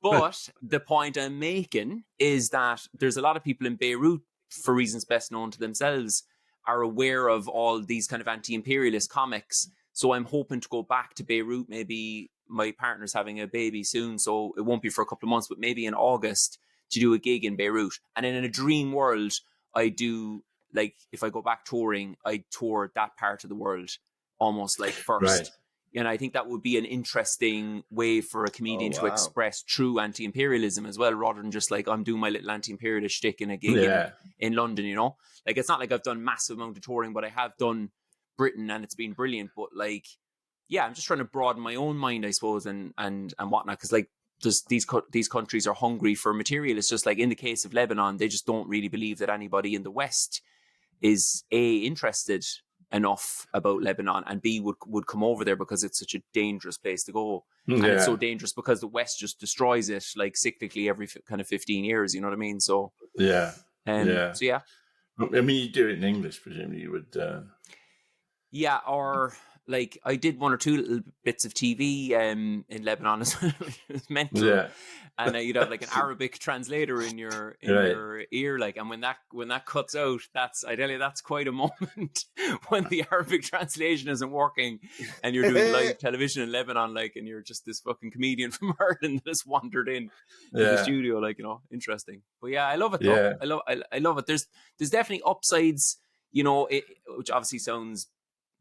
But the point I'm making is that there's a lot of people in Beirut, for reasons best known to themselves, are aware of all these kind of anti-imperialist comics. So I'm hoping to go back to Beirut. Maybe my partner's having a baby soon, so it won't be for a couple of months, but maybe in August, to do a gig in Beirut. And in a dream world, I do, like, if I go back touring, I tour that part of the world almost like first. Right. And I think that would be an interesting way for a comedian to express true anti-imperialism as well, rather than just like, I'm doing my little anti-imperialist shtick in a gig in London, Like, it's not like I've done massive amount of touring, but I have done Britain and it's been brilliant. But like, I'm just trying to broaden my own mind, I suppose, and whatnot. Because like, these countries are hungry for material. It's just like in the case of Lebanon, they just don't really believe that anybody in the West is interested enough about Lebanon, and B would come over there because it's such a dangerous place to go. And it's so dangerous because the West just destroys it like cyclically every kind of 15 years, you know what I mean? So so I mean, you do it in English, presumably you would or like I did 1 or 2 little bits of TV in Lebanon as well. It's mental. And you'd have like an Arabic translator in your ear, like, and when that cuts out, I tell you, that's quite a moment when the Arabic translation isn't working and you're doing live television in Lebanon, like, and you're just this fucking comedian from Ireland that has wandered in the studio, like, interesting. But I love it though. I love it. There's definitely upsides, which obviously sounds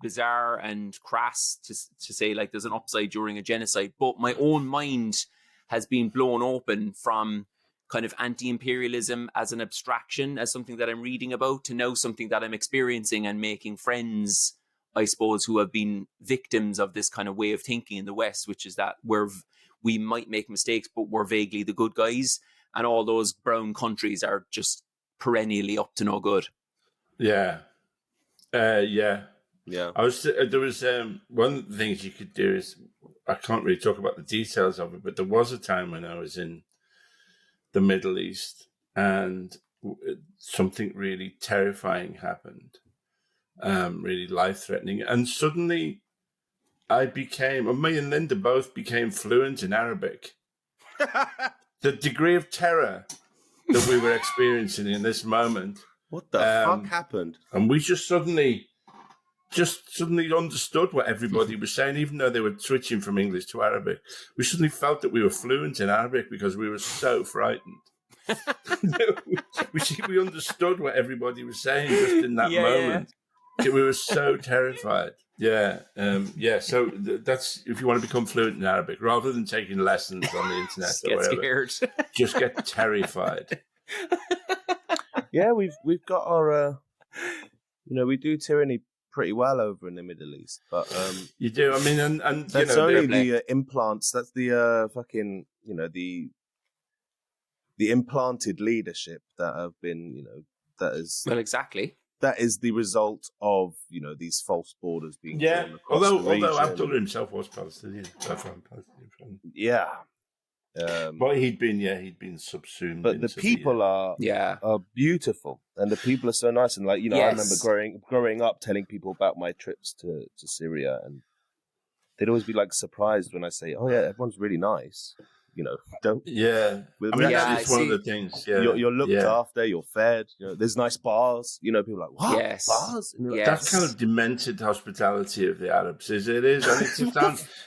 bizarre and crass to say, like, there's an upside during a genocide, but my own mind has been blown open from kind of anti-imperialism as an abstraction, as something that I'm reading about, to now something that I'm experiencing and making friends, I suppose, who have been victims of this kind of way of thinking in the West, which is that we might make mistakes, but we're vaguely the good guys, and all those brown countries are just perennially up to no good. Yeah. There was one of the things you could do is, I can't really talk about the details of it, but there was a time when I was in the Middle East and something really terrifying happened, really life-threatening. And suddenly me and Linda both became fluent in Arabic. The degree of terror that we were experiencing in this moment. What the fuck happened? And we just suddenly understood what everybody was saying, even though they were switching from English to Arabic. We suddenly felt that we were fluent in Arabic because we were so frightened. we understood what everybody was saying just in that moment. Yeah. We were so terrified. Yeah, So that's if you want to become fluent in Arabic, rather than taking lessons on the internet or whatever, scared. Just get terrified. Yeah, we've got our, we do tyranny pretty well over in the Middle East, but you do. I mean, and that's only the implants. That's the fucking the implanted leadership that have been that is exactly. That is the result of these false borders being drawn across the region. Although Abdullah himself was Palestinian, yeah. But he'd been subsumed. But the people are beautiful, and the people are so nice. And I remember growing up, telling people about my trips to Syria, and they'd always be like surprised when I say, "Oh yeah, everyone's really nice." Don't. Yeah, it's one of the things. Yeah, you're looked after, you're fed. There's nice bars. People are like, what? Yes, bars. That kind of demented hospitality of the Arabs it is, and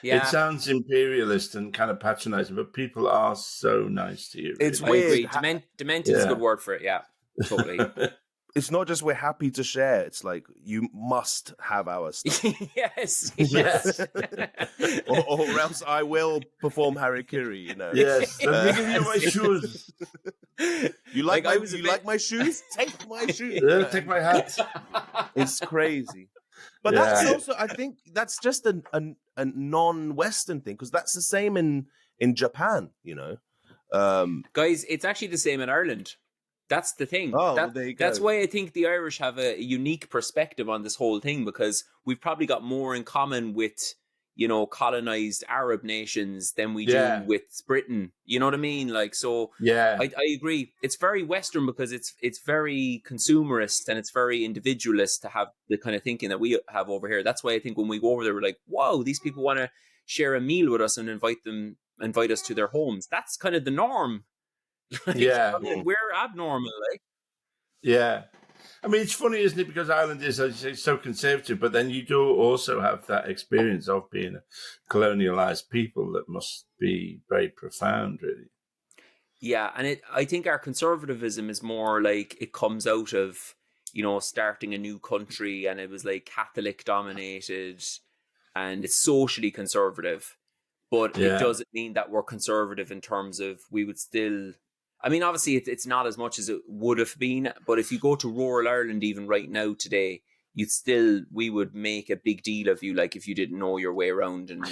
it sounds imperialist and kind of patronizing, but people are so nice to you. Really. It's weird. I agree. Demented is a good word for it. Yeah, totally. It's not just we're happy to share. It's like you must have our stuff. Yes. or else I will perform harikiri. Yes. Let me give you my shoes. You like my shoes? Take my shoes. Yeah, take my hat. It's crazy. But that's also, I think, that's just a non-Western thing, because that's the same in Japan. Guys, it's actually the same in Ireland. That's the thing. There you go. That's why I think the Irish have a unique perspective on this whole thing, because we've probably got more in common with, colonized Arab nations than we do with Britain. You know what I mean? I agree. It's very Western because it's very consumerist and it's very individualist to have the kind of thinking that we have over here. That's why I think when we go over there, we're like, whoa, these people want to share a meal with us and invite us to their homes. That's kind of the norm. We're abnormal, Yeah. I mean, it's funny, isn't it? Because Ireland is, as you say, so conservative, but then you do also have that experience of being a colonialized people that must be very profound, really. Yeah, and I think our conservatism is more like it comes out of, starting a new country, and it was like Catholic dominated, and it's socially conservative, but it doesn't mean that we're conservative in terms of we would still. I mean, obviously, it's not as much as it would have been, but if you go to rural Ireland even right now today, we would make a big deal of you, like if you didn't know your way around and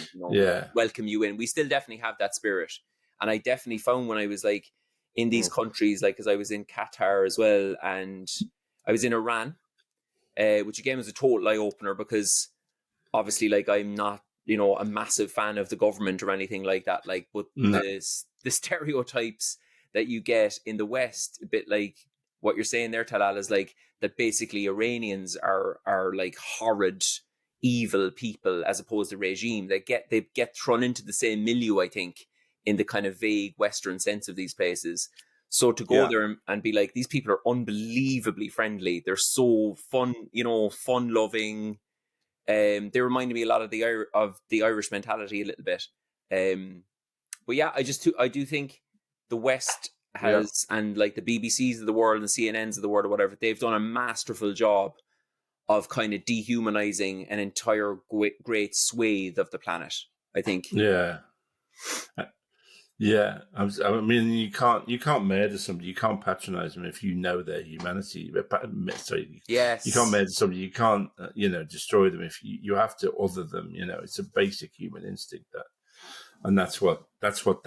welcome you in. We still definitely have that spirit. And I definitely found when I was like in these countries, like because I was in Qatar as well, and I was in Iran, which again was a total eye-opener because obviously like I'm not, a massive fan of the government or anything like that, but the stereotypes that you get in the West, a bit like what you're saying there, Talal, is like that basically Iranians are like horrid, evil people as opposed to regime. They get thrown into the same milieu, I think, in the kind of vague Western sense of these places. So to go there and be like, these people are unbelievably friendly. They're so fun, fun-loving. They remind me a lot of the Irish mentality a little bit. But yeah, I do think the West has, and like the BBCs of the world and CNNs of the world or whatever, they've done a masterful job of kind of dehumanizing an entire great swathe of the planet, I think. Yeah. Yeah. I mean, you can't murder somebody. You can't patronize them if you know their humanity. Sorry, yes. You can't murder somebody. You can't, destroy them if you have to other them. It's a basic human instinct and that's what 100%.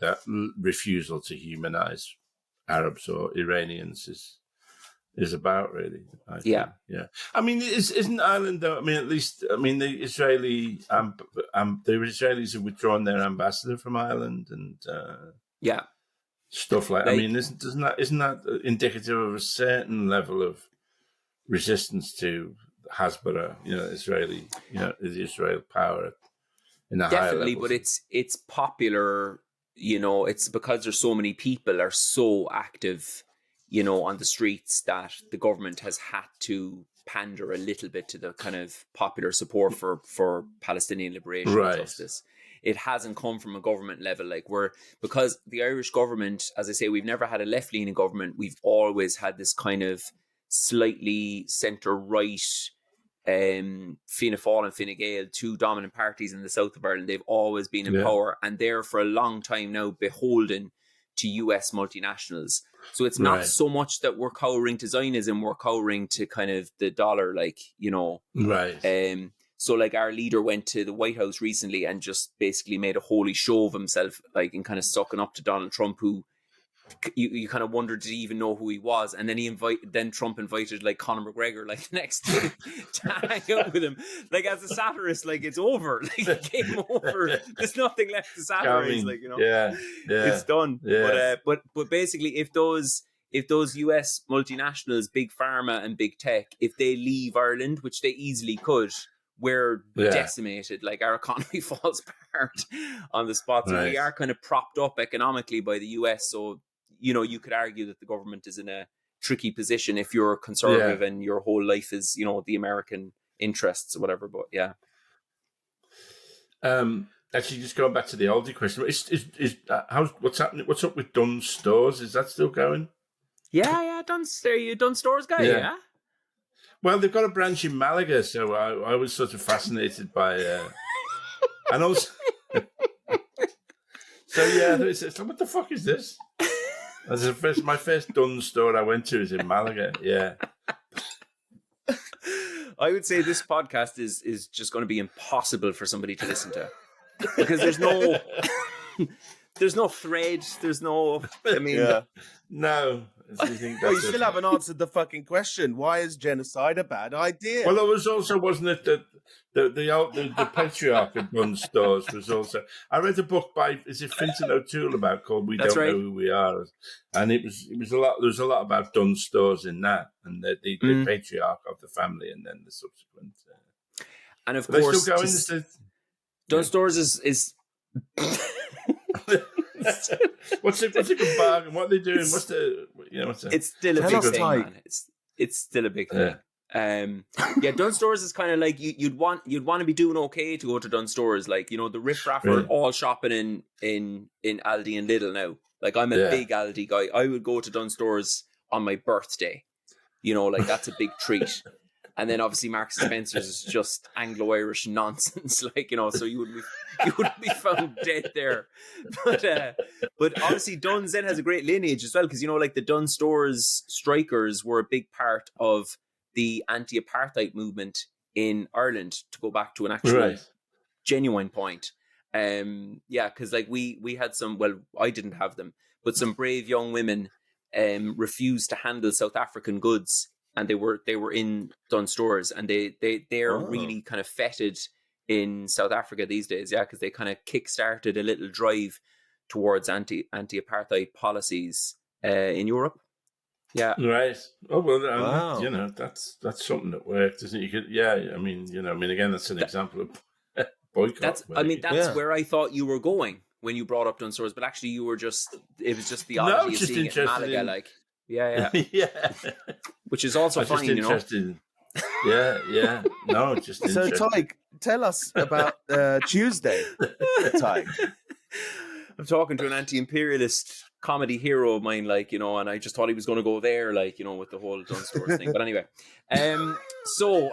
That refusal to humanize Arabs or Iranians is about, really. I think. I mean, isn't Ireland though? I mean, at least the Israeli the Israelis have withdrawn their ambassador from Ireland and stuff like. I mean, isn't that indicative of a certain level of resistance to Hasbara, Israeli, the Israel power in a higher level? But it's popular, it's because there's so many people are so active, on the streets, that the government has had to pander a little bit to the kind of popular support for Palestinian liberation and justice. It hasn't come from a government level, because the Irish government, as I say, we've never had a left-leaning government. We've always had this kind of slightly centre-right, Fianna Fáil and Fine Gael, two dominant parties in the south of Ireland. They've always been in power, and they're for a long time now beholden to US multinationals. So it's not so much that we're cowering to Zionism, we're cowering to kind of the dollar, So our leader went to the White House recently and just basically made a holy show of himself, and kind of sucking up to Donald Trump, who you kind of wondered, did he even know who he was? And then Trump invited Conor McGregor the next day to hang out with him. As a satirist, it's over. It came over. There's nothing left to satirize. It's done. Yeah. But basically, if those US multinationals, big pharma and big tech, if they leave Ireland, which they easily could, we're decimated. Our economy falls apart on the spot. So we are kind of propped up economically by the US. So, you could argue that the government is in a tricky position if you're conservative and your whole life is, the American interests or whatever. But actually, just going back to the Aldi question, what's happening? What's up with Dunnes Stores? Is that still going? Yeah, Dunnes. Are you a Dunnes Stores guy? Yeah. Well, they've got a branch in Malaga, so I was sort of fascinated by, and also, so what the fuck is this? My first Dunnes store I went to is in Malaga. Yeah. I would say this podcast is just going to be impossible for somebody to listen to, because there's no thread. There's no. No. You still haven't answered the fucking question. Why is genocide a bad idea? Well, it was also, wasn't it, that the patriarch of Dunnes Stores was also. I read a book by Fintan O'Toole called "We Don't Know Who We Are," and it was a lot. There was a lot about Dunnes Stores in that, and the patriarch of the family, and then the subsequent. And of course, still going. Dunnes Stores is. What's a good bargain? What are they doing? It's still a big thing, man. It's still a big thing. Dunnes Stores is kind of you'd want to be doing okay to go to Dunnes Stores. The riffraff are all shopping in Aldi and Lidl now. I'm a big Aldi guy. I would go to Dunnes Stores on my birthday. That's a big treat. And then obviously Marks and Spencer's is just Anglo-Irish nonsense, so you wouldn't be found dead there. But honestly, Dunnes then has a great lineage as well, because the Dunnes Stores strikers were a big part of the anti-apartheid movement in Ireland, to go back to an actual genuine point. Because we had some. Well, I didn't have them, but some brave young women refused to handle South African goods. And they were in Dunnes Stores, and they're really kind of feted in South Africa these days, because they kind of kick-started a little drive towards anti-apartheid policies in Europe. Yeah. Right. Oh well, wow. That's something that worked, isn't it? Again, that's an example of boycott. That's where I thought you were going when you brought up Dunnes Stores, but actually it was just the oddity of seeing it in Malaga, Yeah. Which is also fine, interested. Yeah. No, just interesting. So, Tadhg, tell us about Tuesday, Tadhg. I'm talking to an anti-imperialist comedy hero of mine, and I just thought he was going to go there, with the whole Dunnes Stores thing. But anyway, so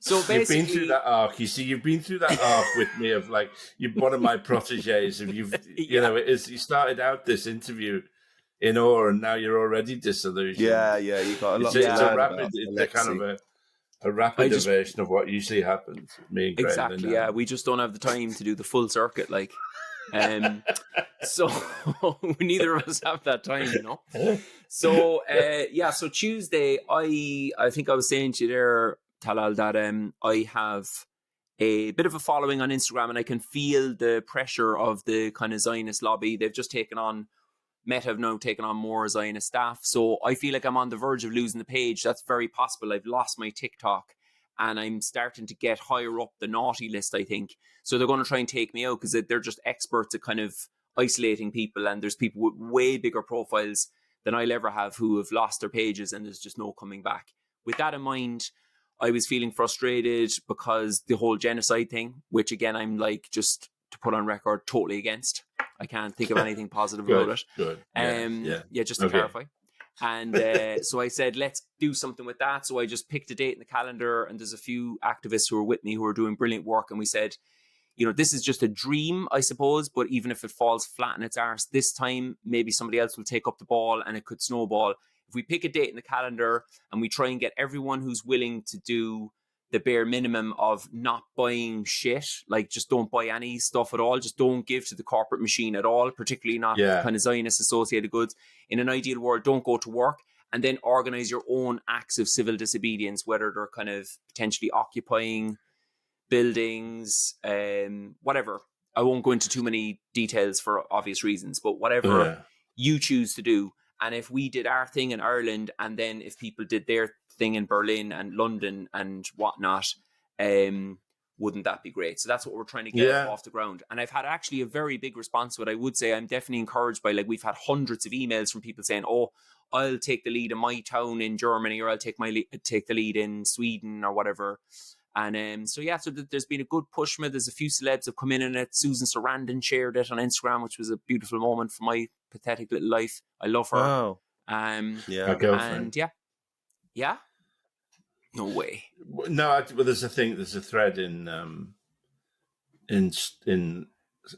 basically, you've been through that arc. You see, you've been through that arc with me of you're one of my proteges. If you started out this interview in awe, and now you're already disillusioned. Yeah, you got a lot. It's a rapid version of what usually happens with me and Graeme. Exactly. Yeah, we just don't have the time to do the full circuit, so neither of us have that time, So so Tuesday, I think I was saying to you there, Talal, that I have a bit of a following on Instagram, and I can feel the pressure of the kind of Zionist lobby. They've just Meta have now taken on more Zionist staff. So I feel like I'm on the verge of losing the page. That's very possible. I've lost my TikTok, and I'm starting to get higher up the naughty list, I think. So they're going to try and take me out, because they're just experts at kind of isolating people. And there's people with way bigger profiles than I'll ever have who have lost their pages and there's just no coming back. With that in mind, I was feeling frustrated because the whole genocide thing, which again, I'm like, just to put on record, totally against. I can't think of anything positive about it. Good. Just to clarify. And so I said, let's do something with that. So I just picked a date in the calendar, and there's a few activists who are with me who are doing brilliant work. And we said, you know, this is just a dream, I suppose, but even if it falls flat in its arse this time, maybe somebody else will take up the ball and it could snowball. If we pick a date in the calendar and we try and get everyone who's willing to do the bare minimum of not buying shit, like just don't buy any stuff at all, just don't give to the corporate machine at all, particularly not kind of Zionist associated goods. In an ideal world, don't go to work, and then organize your own acts of civil disobedience, whether they're kind of potentially occupying buildings, whatever. I won't go into too many details for obvious reasons, but whatever you choose to do. And if we did our thing in Ireland, and then if people did their thing in Berlin and London and whatnot, wouldn't that be great? So that's what we're trying to get off the ground. And I've had actually a very big response to it. I would say I'm definitely encouraged by, like, we've had hundreds of emails from people saying, oh, I'll take the lead in my town in Germany, or I'll take the lead in Sweden or whatever. And so there's been a good push from it. There's a few celebs have come in it. Susan Sarandon shared it on Instagram, which was a beautiful moment for my pathetic little life. I love her. Wow. Our girlfriend. And yeah. No way. No, there's a thread in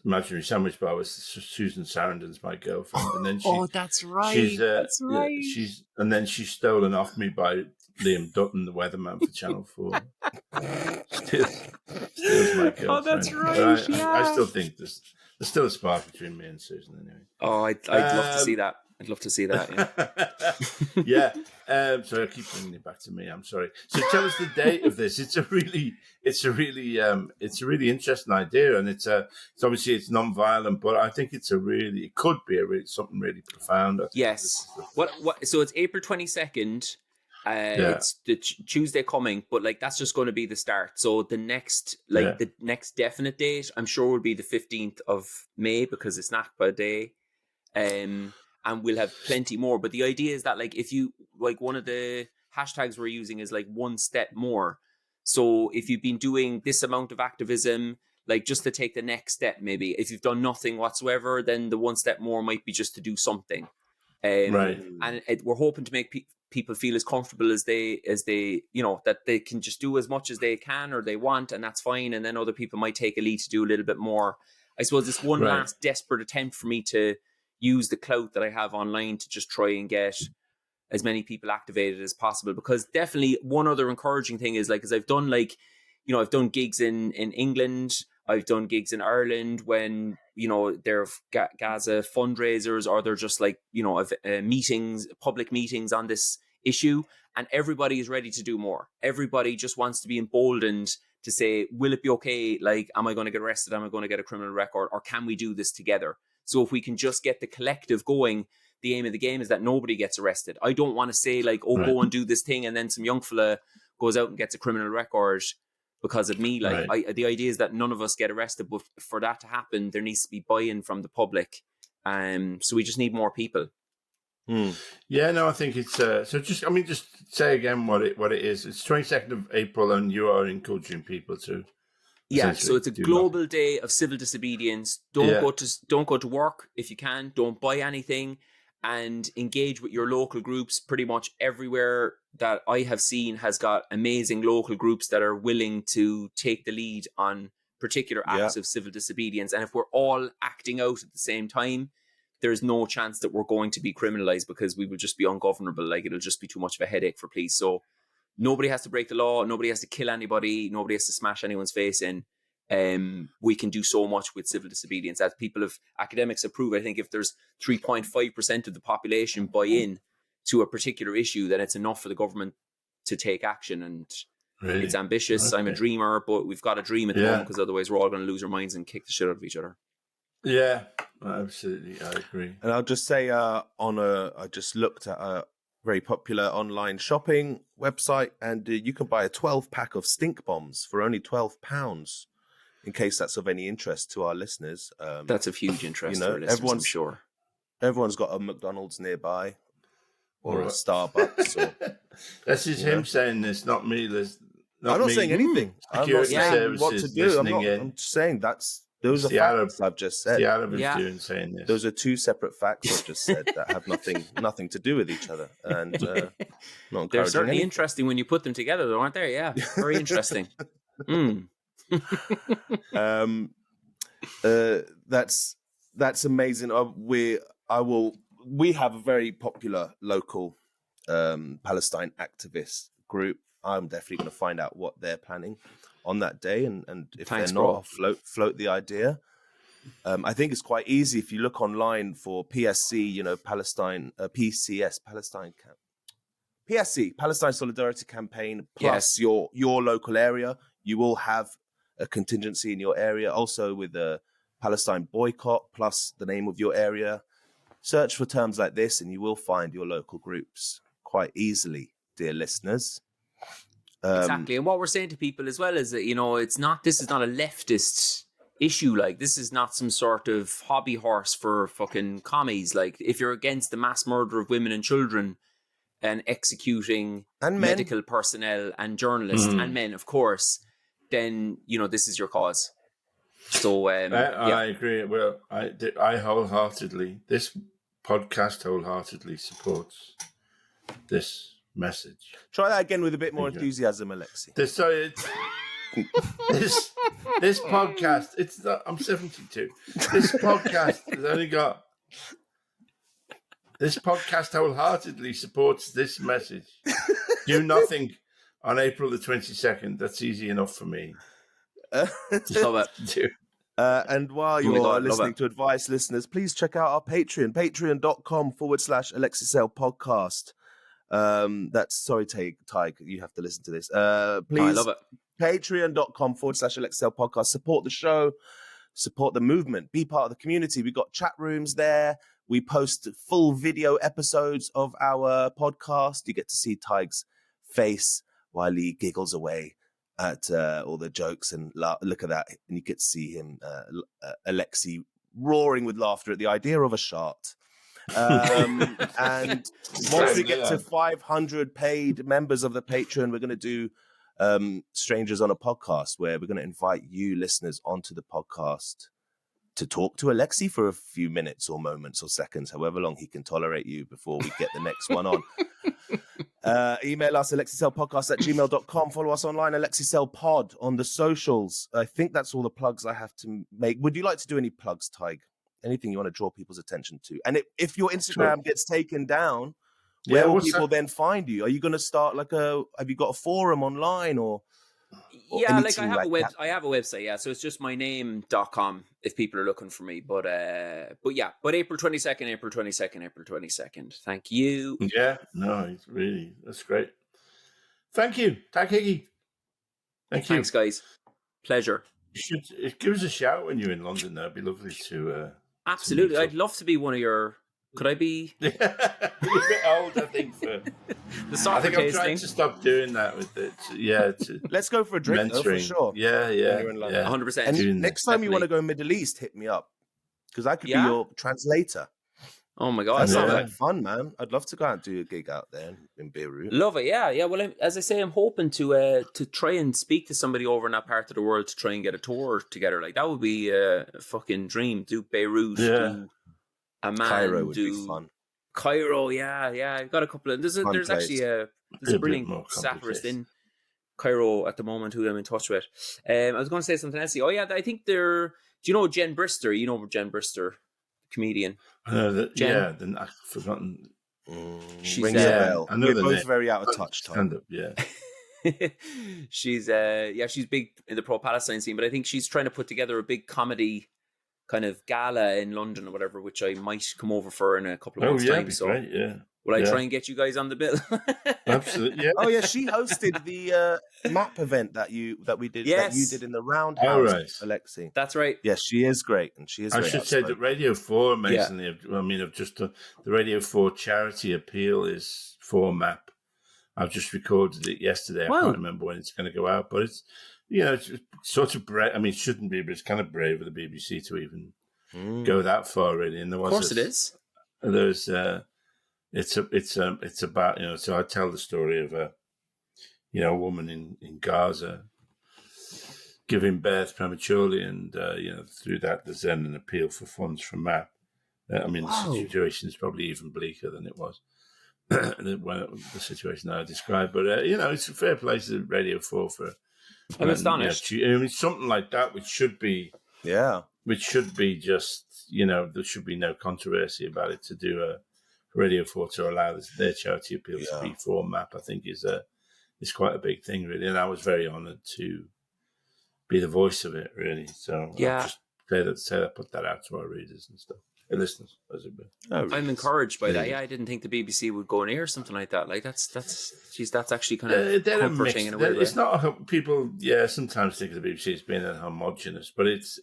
Imaginary Sandwich Bar with Susan Sarandon's my girlfriend, and then that's right. That's right. She's stolen off me by Liam Dutton, the weatherman for Channel 4. Steals my girlfriend. Oh, that's right. I still think there's still a spark between me and Susan anyway. Oh, I'd love to see that. I'd love to see that. Yeah. So I keep bringing it back to me. I'm sorry. So tell us the date of this. It's a really interesting idea, and it's obviously it's non-violent, but I think it could be something really profound. Yes. So it's April 22nd. It's the Tuesday coming, but like that's just going to be the start. So the next definite date, I'm sure, will be the 15th of May because it's Nakba Day. And we'll have plenty more. But the idea is that, like, if you, like, one of the hashtags we're using is like one step more. So if you've been doing this amount of activism, like just to take the next step, maybe if you've done nothing whatsoever, then the one step more might be just to do something. Right. And we're hoping to make people feel as comfortable as they, you know, that they can just do as much as they can or they want, and that's fine. And then other people might take a lead to do a little bit more. I suppose it's one last desperate attempt for me to use the clout that I have online to just try and get as many people activated as possible. Because definitely one other encouraging thing is, like, because I've done, like, you know, I've done gigs in England, I've done gigs in Ireland when, you know, they're Gaza fundraisers, or they're just like, you know, meetings, public meetings on this issue, and everybody is ready to do more. Everybody just wants to be emboldened to say, will it be okay? Like, am I going to get arrested? Am I going to get a criminal record? Or can we do this together? So if we can just get the collective going, the aim of the game is that nobody gets arrested. I don't want to say, like, go and do this thing, and then some young fella goes out and gets a criminal record because of me. Like, the idea is that none of us get arrested, but for that to happen, there needs to be buy-in from the public. So we just need more people. Yeah, no, I think it's so. Just say again what it is. It's 22nd of April, and you are encouraging people to. Yeah, so it's a global day of civil disobedience. Don't go to work if you can. Don't buy anything, and engage with your local groups. Pretty much everywhere that I have seen has got amazing local groups that are willing to take the lead on particular acts of civil disobedience. And if we're all acting out at the same time, there's no chance that we're going to be criminalized, because we will just be ungovernable. Like, it'll just be too much of a headache for police. So nobody has to break the law. Nobody has to kill anybody. Nobody has to smash anyone's face in. We can do so much with civil disobedience. As academics have proved, I think if there's 3.5% of the population buy in to a particular issue, then it's enough for the government to take action. And it's ambitious. I'm a dreamer, but we've got to dream at the moment, because otherwise we're all going to lose our minds and kick the shit out of each other. Yeah, absolutely. I agree. And I'll just say, I just looked at a very popular online shopping website, and you can buy a 12-pack of stink bombs for only £12. In case that's of any interest to our listeners. That's of huge interest to our listeners, I'm sure. Everyone's got a McDonald's nearby. or a Starbucks. Or, this is him saying this, not me. I'm not saying anything. I'm not saying what to do. I'm just saying those are facts I've just said. The Arab is doing saying this. Those are two separate facts I've just said that have nothing to do with each other. And not they're certainly interesting when you put them together, though, aren't they? Yeah, very interesting. That's amazing. We have a very popular local Palestine activist group. I'm definitely going to find out what they're planning on that day, and if they're not, I'll float the idea. I think it's quite easy if you look online for PSC, Palestine, PCS, Palestine Camp. PSC, Palestine Solidarity Campaign, plus your local area. You will have a contingency in your area, also with the Palestine boycott, plus the name of your area. Search for terms like this and you will find your local groups quite easily, dear listeners. Exactly. And what we're saying to people as well is that, this is not a leftist issue. Like, this is not some sort of hobby horse for fucking commies. Like, if you're against the mass murder of women and children and executing medical personnel and journalists and men, of course, then, this is your cause. So, I agree. Well, I wholeheartedly, this podcast wholeheartely supports this message. Try that again with a bit more enthusiasm, Alexi. This podcast, I'm 72. This podcast has only got... This podcast wholeheartedly supports this message. Do nothing on April the 22nd. That's easy enough for me. Love it. And while you're listening to advice, listeners, please check out our Patreon, patreon.com/alexeisaylepodcast. Sorry, Tadhg, you have to listen to this. Please, I love it. Patreon.com/alexeisaylepodcast. Support the show, support the movement, be part of the community. We've got chat rooms there. We post full video episodes of our podcast. You get to see Tadhg's face while he giggles away at all the jokes and look at that. And you get to see him, Alexi, roaring with laughter at the idea of a shart. And once we get to 500 paid members of the Patreon, we're going to do Strangers on a Podcast, where we're going to invite you listeners onto the podcast to talk to Alexi for a few minutes or moments or seconds, however long he can tolerate you before we get the next one on. Email us alexeisaylepodcast@gmail.com. Follow us online, alexeisaylepod on the socials. I think that's all the plugs I have to make. Would you like to do any plugs, Tadhg? Anything you want to draw people's attention to? And if your Instagram gets taken down, where will people then find you? Are you going to start have you got a forum online or I have a website, yeah. So it's just myname.com if people are looking for me. But April 22nd. Thank you. Yeah, no, that's great. Thank you, Tadhg Hickey. Thanks, guys. Pleasure. You should give us a shout when you're in London. That'd be lovely to. Absolutely, I'd love to be one of your. Could I be? You're a bit old, I think. The I think I'm trying to stop doing that with it. Let's go for a drink, though, for sure. Yeah. 100%. And next time you want to go Middle East, hit me up, because I could be your translator. Oh my God, that sounds like fun, man! I'd love to go out and do a gig out there in Beirut. Love it, yeah. Well, as I say, I'm hoping to try and speak to somebody over in that part of the world to try and get a tour together. Like, that would be a fucking dream. Do Beirut, do Amman, Cairo would be fun. Cairo, yeah. I've got a couple of. There's actually a brilliant satirist in Cairo at the moment who I'm in touch with. I was going to say something else. Oh yeah, I think they're. Do you know Jen Brister? You know Jen Brister, comedian. I know that. Jen? Yeah, then I've forgotten. She's rings a bell. We're both very out of touch. Stand up, yeah. She's big in the pro-Palestine scene, but I think she's trying to put together a big comedy kind of gala in London or whatever, which I might come over for in a couple of months' time. So great, yeah. Will I try and get you guys on the bill? Absolutely, yeah. Oh yeah, she hosted the map event that we did. Yes. That you did in the Roundhouse, right. Alexi. That's right. Yes, she is great, and she is. I should say that Radio 4 amazingly. I've just done the Radio 4 charity appeal is for MAP. I've just recorded it yesterday. I can't remember when it's going to go out, but it's it's sort of brave. I mean, it shouldn't be, but it's kind of brave of the BBC to even go that far, really. And there was of course, it is. There's it's about, so I tell the story of a woman in Gaza giving birth prematurely, and through that there's then an appeal for funds from MAP. The situation is probably even bleaker than it was the situation that I described. But it's a fair place to Radio 4 for. I'm astonished. Something like that, which should be just, there should be no controversy about it, to do a Radio 4 to allow their charity appeal to be for MAP, I think is quite a big thing, really. And I was very honoured to be the voice of it, really. So I'll just put that out to our readers and stuff. Listeners, as it were. I'm encouraged by that. Yeah, I didn't think the BBC would go near something like that. Like that's actually kind of comforting in a way. It's not people. Yeah, sometimes think of the BBC as being homogenous, but it's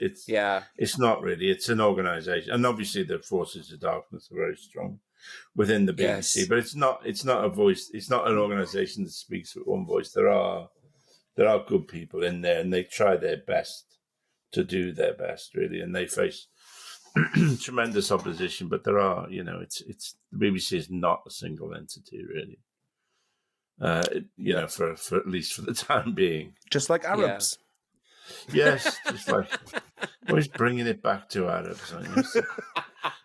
not really. It's an organisation, and obviously the forces of darkness are very strong within the BBC. But it's not a voice. It's not an organisation that speaks with one voice. There are good people in there, and they try their best to do their best, really, and they face tremendous opposition, but there are, it's the BBC is not a single entity, really. For at least for the time being, just like Arabs. Yes, just like always bringing it back to Arabs.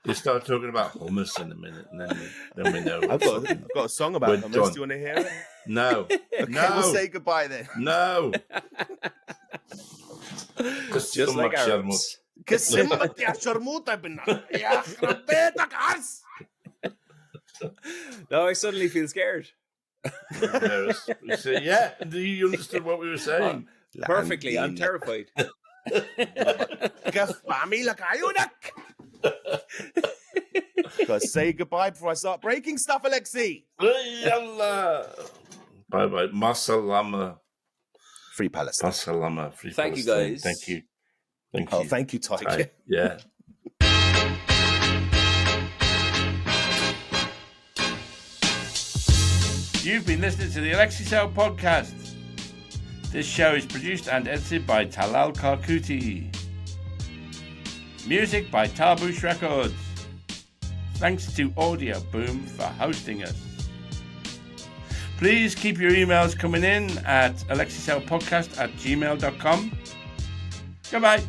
You start talking about hummus in a minute, and then we know. I've got a song about hummus. Done. Do you want to hear it? No. Okay, we'll say goodbye then. No. Just like Arabs. No, I suddenly feel scared. Yeah, you understood what we were saying perfectly. I'm terrified. Gotta say goodbye before I start breaking stuff, Alexei. Bye bye. Masalama. Free Palestine. Masalama. Free Thank Palestine. you, guys. Thank you. Thank you, Tadhg. Yeah. You've been listening to the Alexeisaylepodcast podcast. This show is produced and edited by Talal Karkuti. Music by Tarbush Records. Thanks to Audio Boom for hosting us. Please keep your emails coming in at alexeisaylepodcast@gmail.com. Goodbye.